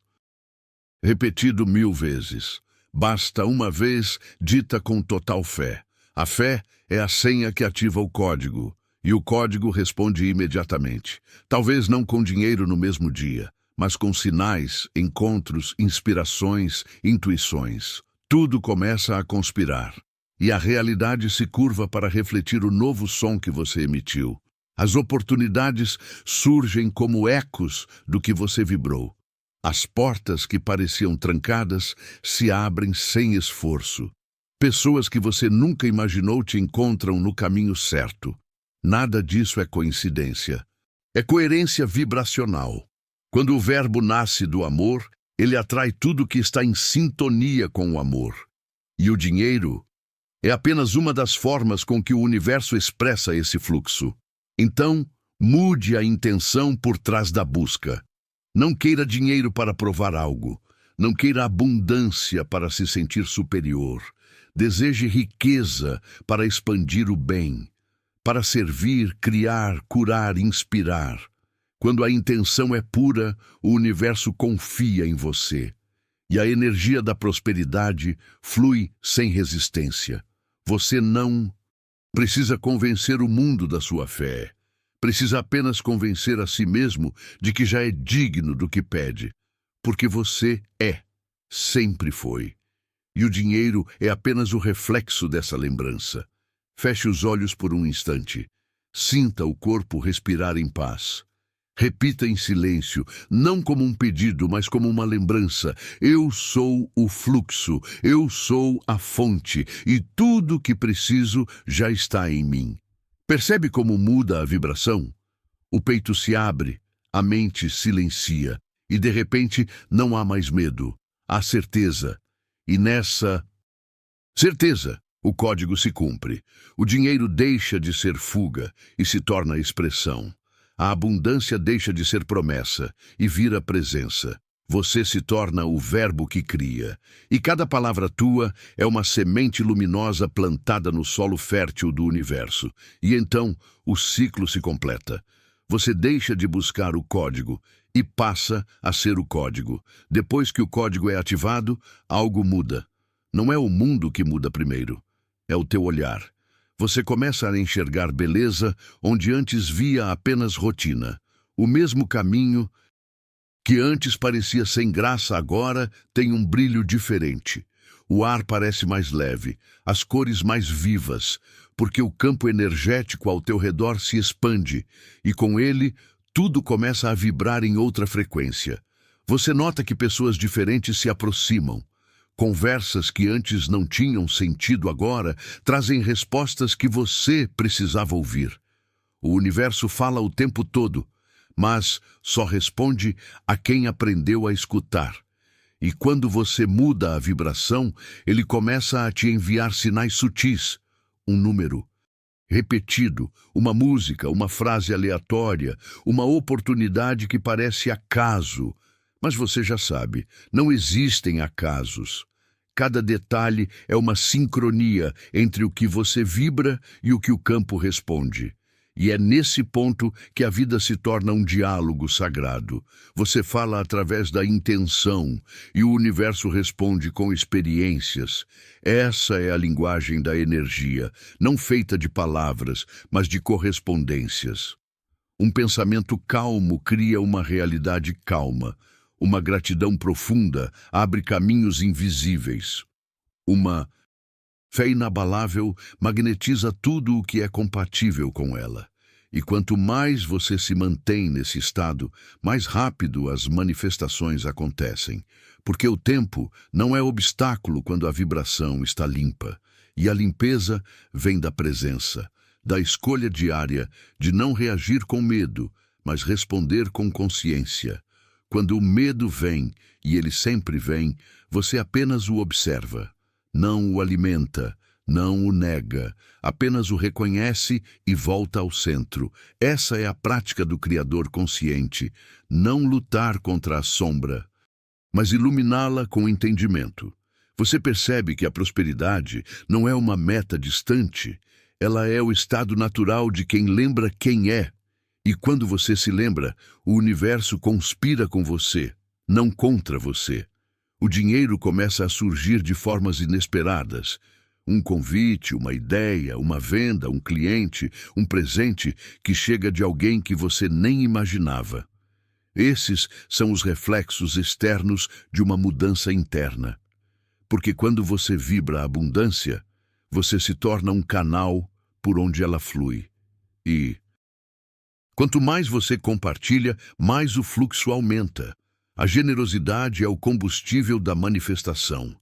repetido 1000 vezes. Basta uma vez dita com total fé. A fé é a senha que ativa o código. E o código responde imediatamente. Talvez não com dinheiro no mesmo dia, mas com sinais, encontros, inspirações, intuições. Tudo começa a conspirar, e a realidade se curva para refletir o novo som que você emitiu. As oportunidades surgem como ecos do que você vibrou. As portas que pareciam trancadas se abrem sem esforço. Pessoas que você nunca imaginou te encontram no caminho certo. Nada disso é coincidência. É coerência vibracional. Quando o verbo nasce do amor, ele atrai tudo que está em sintonia com o amor. E o dinheiro é apenas uma das formas com que o universo expressa esse fluxo. Então, mude a intenção por trás da busca. Não queira dinheiro para provar algo. Não queira abundância para se sentir superior. Deseje riqueza para expandir o bem, para servir, criar, curar, inspirar. Quando a intenção é pura, o universo confia em você. E a energia da prosperidade flui sem resistência. Você não precisa convencer o mundo da sua fé. Precisa apenas convencer a si mesmo de que já é digno do que pede. Porque você sempre foi. E o dinheiro é apenas o reflexo dessa lembrança. Feche os olhos por um instante. Sinta o corpo respirar em paz. Repita em silêncio, não como um pedido, mas como uma lembrança. Eu sou o fluxo, eu sou a fonte, e tudo que preciso já está em mim. Percebe como muda a vibração? O peito se abre, a mente silencia, e de repente não há mais medo, há certeza. E nessa certeza, o código se cumpre. O dinheiro deixa de ser fuga e se torna expressão. A abundância deixa de ser promessa e vira presença. Você se torna o verbo que cria. E cada palavra tua é uma semente luminosa plantada no solo fértil do universo. E então o ciclo se completa. Você deixa de buscar o código e passa a ser o código. Depois que o código é ativado, algo muda. Não é o mundo que muda primeiro. É o teu olhar. Você começa a enxergar beleza onde antes via apenas rotina. O mesmo caminho que antes parecia sem graça agora tem um brilho diferente. O ar parece mais leve, as cores mais vivas, porque o campo energético ao teu redor se expande e com ele tudo começa a vibrar em outra frequência. Você nota que pessoas diferentes se aproximam. Conversas que antes não tinham sentido agora trazem respostas que você precisava ouvir. O universo fala o tempo todo, mas só responde a quem aprendeu a escutar. E quando você muda a vibração, ele começa a te enviar sinais sutis. Um número repetido, uma música, uma frase aleatória, uma oportunidade que parece acaso. Mas você já sabe, não existem acasos. Cada detalhe é uma sincronia entre o que você vibra e o que o campo responde. E é nesse ponto que a vida se torna um diálogo sagrado. Você fala através da intenção e o universo responde com experiências. Essa é a linguagem da energia, não feita de palavras, mas de correspondências. Um pensamento calmo cria uma realidade calma. Uma gratidão profunda abre caminhos invisíveis. Uma fé inabalável magnetiza tudo o que é compatível com ela. E quanto mais você se mantém nesse estado, mais rápido as manifestações acontecem. Porque o tempo não é obstáculo quando a vibração está limpa. E a limpeza vem da presença, da escolha diária de não reagir com medo, mas responder com consciência. Quando o medo vem, e ele sempre vem, você apenas o observa. Não o alimenta, não o nega, apenas o reconhece e volta ao centro. Essa é a prática do Criador consciente, não lutar contra a sombra, mas iluminá-la com entendimento. Você percebe que a prosperidade não é uma meta distante, ela é o estado natural de quem lembra quem é. E quando você se lembra, o universo conspira com você, não contra você. O dinheiro começa a surgir de formas inesperadas. Um convite, uma ideia, uma venda, um cliente, um presente que chega de alguém que você nem imaginava. Esses são os reflexos externos de uma mudança interna. Porque quando você vibra a abundância, você se torna um canal por onde ela flui. E quanto mais você compartilha, mais o fluxo aumenta. A generosidade é o combustível da manifestação.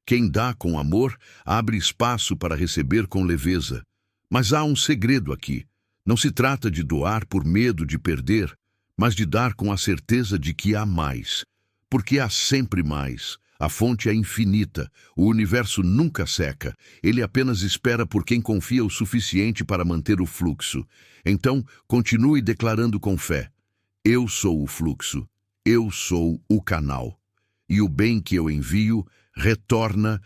Quem dá com amor abre espaço para receber com leveza. Mas há um segredo aqui. Não se trata de doar por medo de perder, mas de dar com a certeza de que há mais. Porque há sempre mais. A fonte é infinita. O universo nunca seca. Ele apenas espera por quem confia o suficiente para manter o fluxo. Então, continue declarando com fé. Eu sou o fluxo. Eu sou o canal. E o bem que eu envio retorna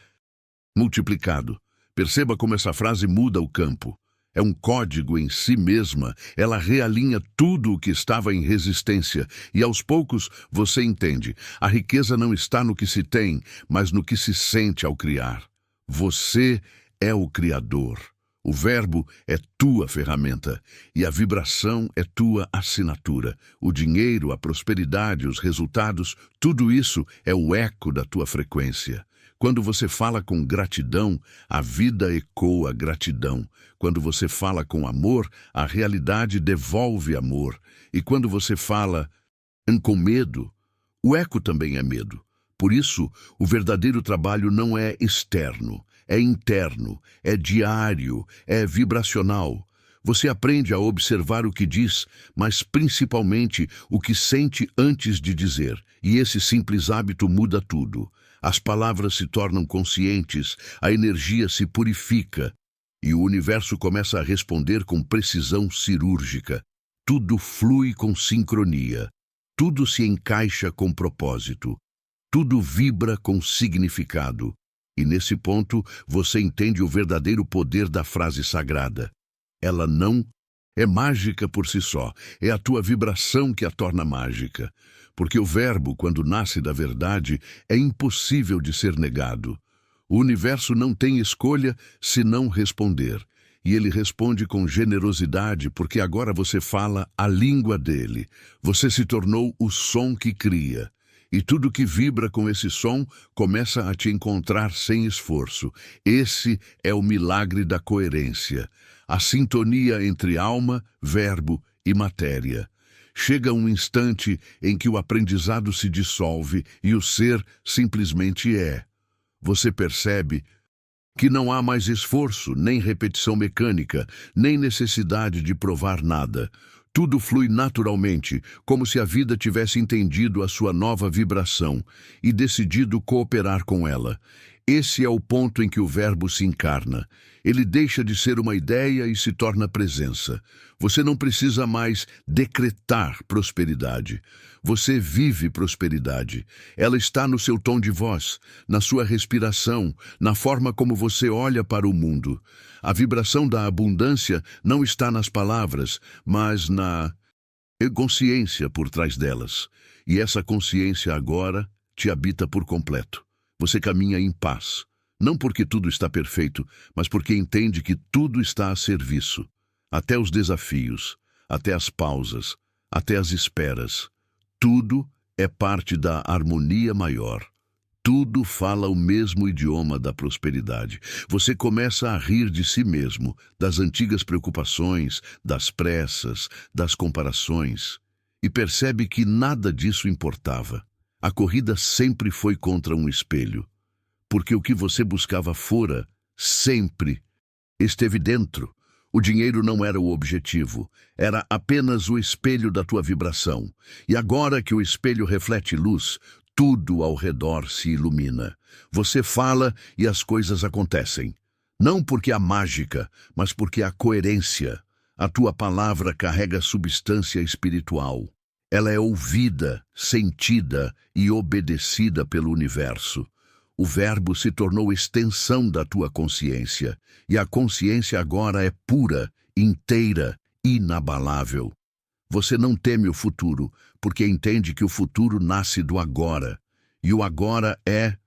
multiplicado. Perceba como essa frase muda o campo. É um código em si mesma. Ela realinha tudo o que estava em resistência. E aos poucos você entende. A riqueza não está no que se tem, mas no que se sente ao criar. Você é o Criador. O verbo é tua ferramenta e a vibração é tua assinatura. O dinheiro, a prosperidade, os resultados, tudo isso é o eco da tua frequência. Quando você fala com gratidão, a vida ecoa gratidão. Quando você fala com amor, a realidade devolve amor. E quando você fala com medo, o eco também é medo. Por isso, o verdadeiro trabalho não é externo. É interno, é diário, é vibracional. Você aprende a observar o que diz, mas principalmente o que sente antes de dizer. E esse simples hábito muda tudo. As palavras se tornam conscientes, a energia se purifica e o universo começa a responder com precisão cirúrgica. Tudo flui com sincronia, tudo se encaixa com propósito, tudo vibra com significado. E nesse ponto, você entende o verdadeiro poder da frase sagrada. Ela não é mágica por si só, é a tua vibração que a torna mágica. Porque o verbo, quando nasce da verdade, é impossível de ser negado. O universo não tem escolha senão responder. E ele responde com generosidade, porque agora você fala a língua dele. Você se tornou o som que cria. E tudo que vibra com esse som começa a te encontrar sem esforço. Esse é o milagre da coerência. A sintonia entre alma, verbo e matéria. Chega um instante em que o aprendizado se dissolve e o ser simplesmente é. Você percebe que não há mais esforço, nem repetição mecânica, nem necessidade de provar nada. Tudo flui naturalmente, como se a vida tivesse entendido a sua nova vibração e decidido cooperar com ela. Esse é o ponto em que o verbo se encarna. Ele deixa de ser uma ideia e se torna presença. Você não precisa mais decretar prosperidade. Você vive prosperidade. Ela está no seu tom de voz, na sua respiração, na forma como você olha para o mundo. A vibração da abundância não está nas palavras, mas na consciência por trás delas. E essa consciência agora te habita por completo. Você caminha em paz, não porque tudo está perfeito, mas porque entende que tudo está a serviço. Até os desafios, até as pausas, até as esperas. Tudo é parte da harmonia maior. Tudo fala o mesmo idioma da prosperidade. Você começa a rir de si mesmo, das antigas preocupações, das pressas, das comparações, e percebe que nada disso importava. A corrida sempre foi contra um espelho, porque o que você buscava fora sempre esteve dentro. O dinheiro não era o objetivo, era apenas o espelho da tua vibração. E agora que o espelho reflete luz, tudo ao redor se ilumina. Você fala e as coisas acontecem. Não porque há mágica, mas porque há coerência. A tua palavra carrega substância espiritual. Ela é ouvida, sentida e obedecida pelo universo. O verbo se tornou extensão da tua consciência, e a consciência agora é pura, inteira, inabalável. Você não teme o futuro, porque entende que o futuro nasce do agora, e o agora é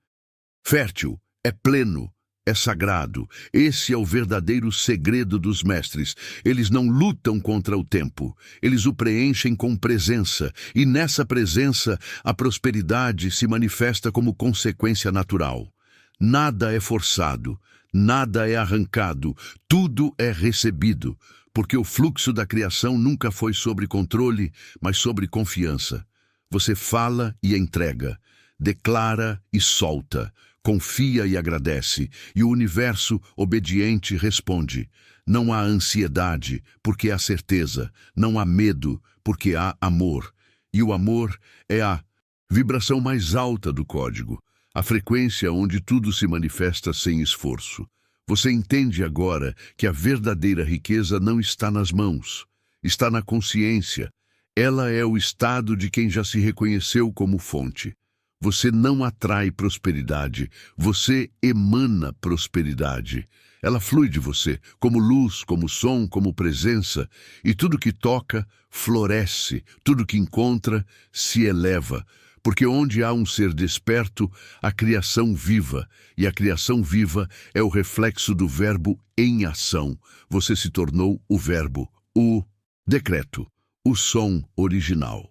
fértil, é pleno, é sagrado. Esse é o verdadeiro segredo dos mestres. Eles não lutam contra o tempo, eles o preenchem com presença, e nessa presença a prosperidade se manifesta como consequência natural. Nada é forçado, nada é arrancado, tudo é recebido, porque o fluxo da criação nunca foi sobre controle, mas sobre confiança. Você fala e entrega, declara e solta, confia e agradece, e o universo obediente responde. Não há ansiedade, porque há certeza. Não há medo, porque há amor. E o amor é a vibração mais alta do código, a frequência onde tudo se manifesta sem esforço. Você entende agora que a verdadeira riqueza não está nas mãos, está na consciência. Ela é o estado de quem já se reconheceu como fonte. Você não atrai prosperidade, você emana prosperidade. Ela flui de você, como luz, como som, como presença, e tudo que toca, floresce, tudo que encontra, se eleva, porque onde há um ser desperto, a criação viva, e a criação viva é o reflexo do verbo em ação. Você se tornou o verbo, o decreto, o som original.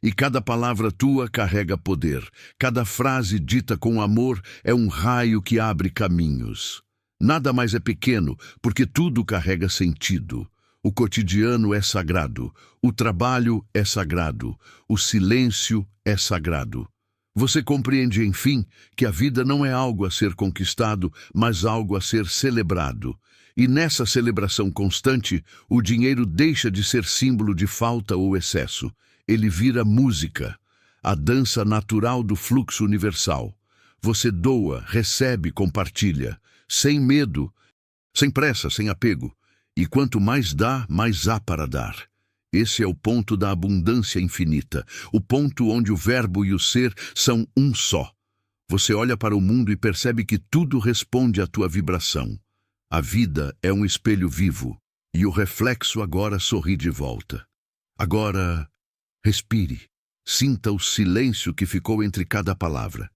E cada palavra tua carrega poder. Cada frase dita com amor é um raio que abre caminhos. Nada mais é pequeno, porque tudo carrega sentido. O cotidiano é sagrado. O trabalho é sagrado. O silêncio é sagrado. Você compreende, enfim, que a vida não é algo a ser conquistado, mas algo a ser celebrado. E nessa celebração constante, o dinheiro deixa de ser símbolo de falta ou excesso. Ele vira música, a dança natural do fluxo universal. Você doa, recebe, compartilha, sem medo, sem pressa, sem apego. E quanto mais dá, mais há para dar. Esse é o ponto da abundância infinita, o ponto onde o verbo e o ser são um só. Você olha para o mundo e percebe que tudo responde à tua vibração. A vida é um espelho vivo, e o reflexo agora sorri de volta. Agora, respire, sinta o silêncio que ficou entre cada palavra,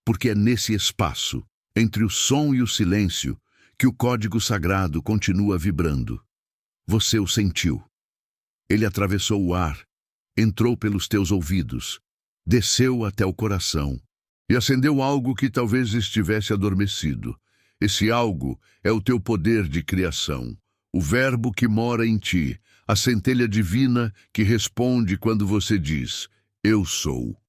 porque é nesse espaço, entre o som e o silêncio, que o código sagrado continua vibrando. Você o sentiu. Ele atravessou o ar, entrou pelos teus ouvidos, desceu até o coração e acendeu algo que talvez estivesse adormecido. Esse algo é o teu poder de criação, o verbo que mora em ti, a centelha divina que responde quando você diz, eu sou.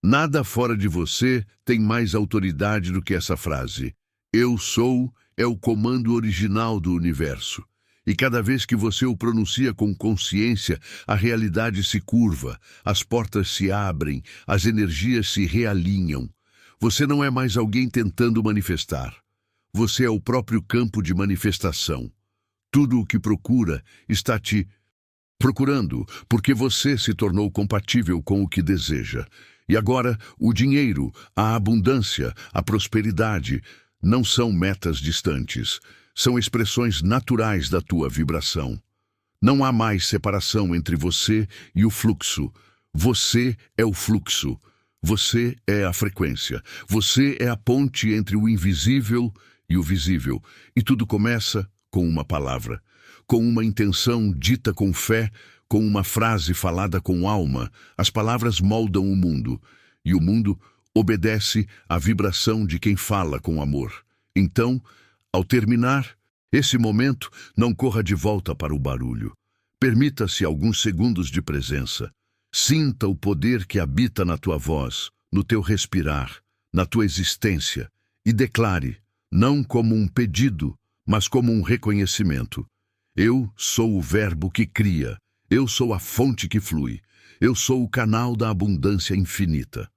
Nada fora de você tem mais autoridade do que essa frase. Eu sou é o comando original do universo. E cada vez que você o pronuncia com consciência, a realidade se curva, as portas se abrem, as energias se realinham. Você não é mais alguém tentando manifestar. Você é o próprio campo de manifestação. Tudo o que procura está te procurando, porque você se tornou compatível com o que deseja. E agora, o dinheiro, a abundância, a prosperidade não são metas distantes. São expressões naturais da tua vibração. Não há mais separação entre você e o fluxo. Você é o fluxo. Você é a frequência. Você é a ponte entre o invisível e o visível. E tudo começa com uma palavra, com uma intenção dita com fé, com uma frase falada com alma. As palavras moldam o mundo, e o mundo obedece à vibração de quem fala com amor. Então, ao terminar esse momento, não corra de volta para o barulho. Permita-se alguns segundos de presença. Sinta o poder que habita na tua voz, no teu respirar, na tua existência, e declare, não como um pedido, mas como um reconhecimento. Eu sou o verbo que cria, eu sou a fonte que flui, eu sou o canal da abundância infinita.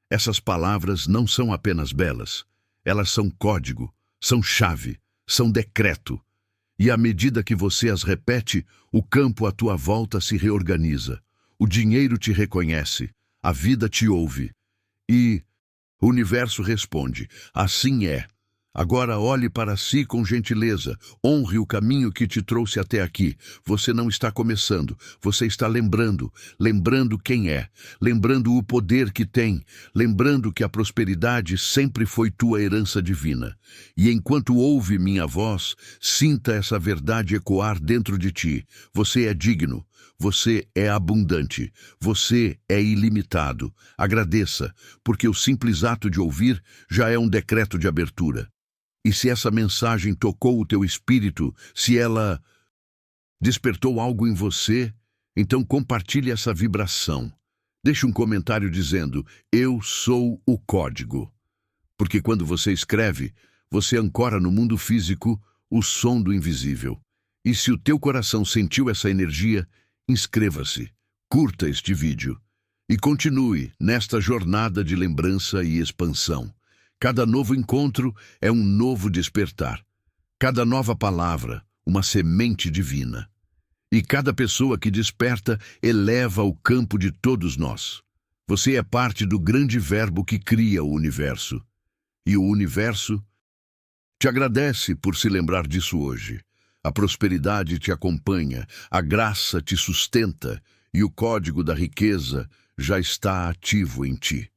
Essas palavras não são apenas belas, elas são código, são chave, são decreto. E à medida que você as repete, o campo à tua volta se reorganiza. O dinheiro te reconhece, a vida te ouve. E o universo responde, assim é. Agora olhe para si com gentileza, honre o caminho que te trouxe até aqui. Você não está começando, você está lembrando quem é, lembrando o poder que tem, lembrando que a prosperidade sempre foi tua herança divina. E enquanto ouve minha voz, sinta essa verdade ecoar dentro de ti. Você é digno, você é abundante, você é ilimitado. Agradeça, porque o simples ato de ouvir já é um decreto de abertura. E se essa mensagem tocou o teu espírito, se ela despertou algo em você, então compartilhe essa vibração. Deixe um comentário dizendo, eu sou o código. Porque quando você escreve, você ancora no mundo físico o som do invisível. E se o teu coração sentiu essa energia, inscreva-se, curta este vídeo e continue nesta jornada de lembrança e expansão. Cada novo encontro é um novo despertar. Cada nova palavra, uma semente divina. E cada pessoa que desperta eleva o campo de todos nós. Você é parte do grande verbo que cria o universo. E o universo te agradece por se lembrar disso hoje. A prosperidade te acompanha, a graça te sustenta e o código da riqueza já está ativo em ti.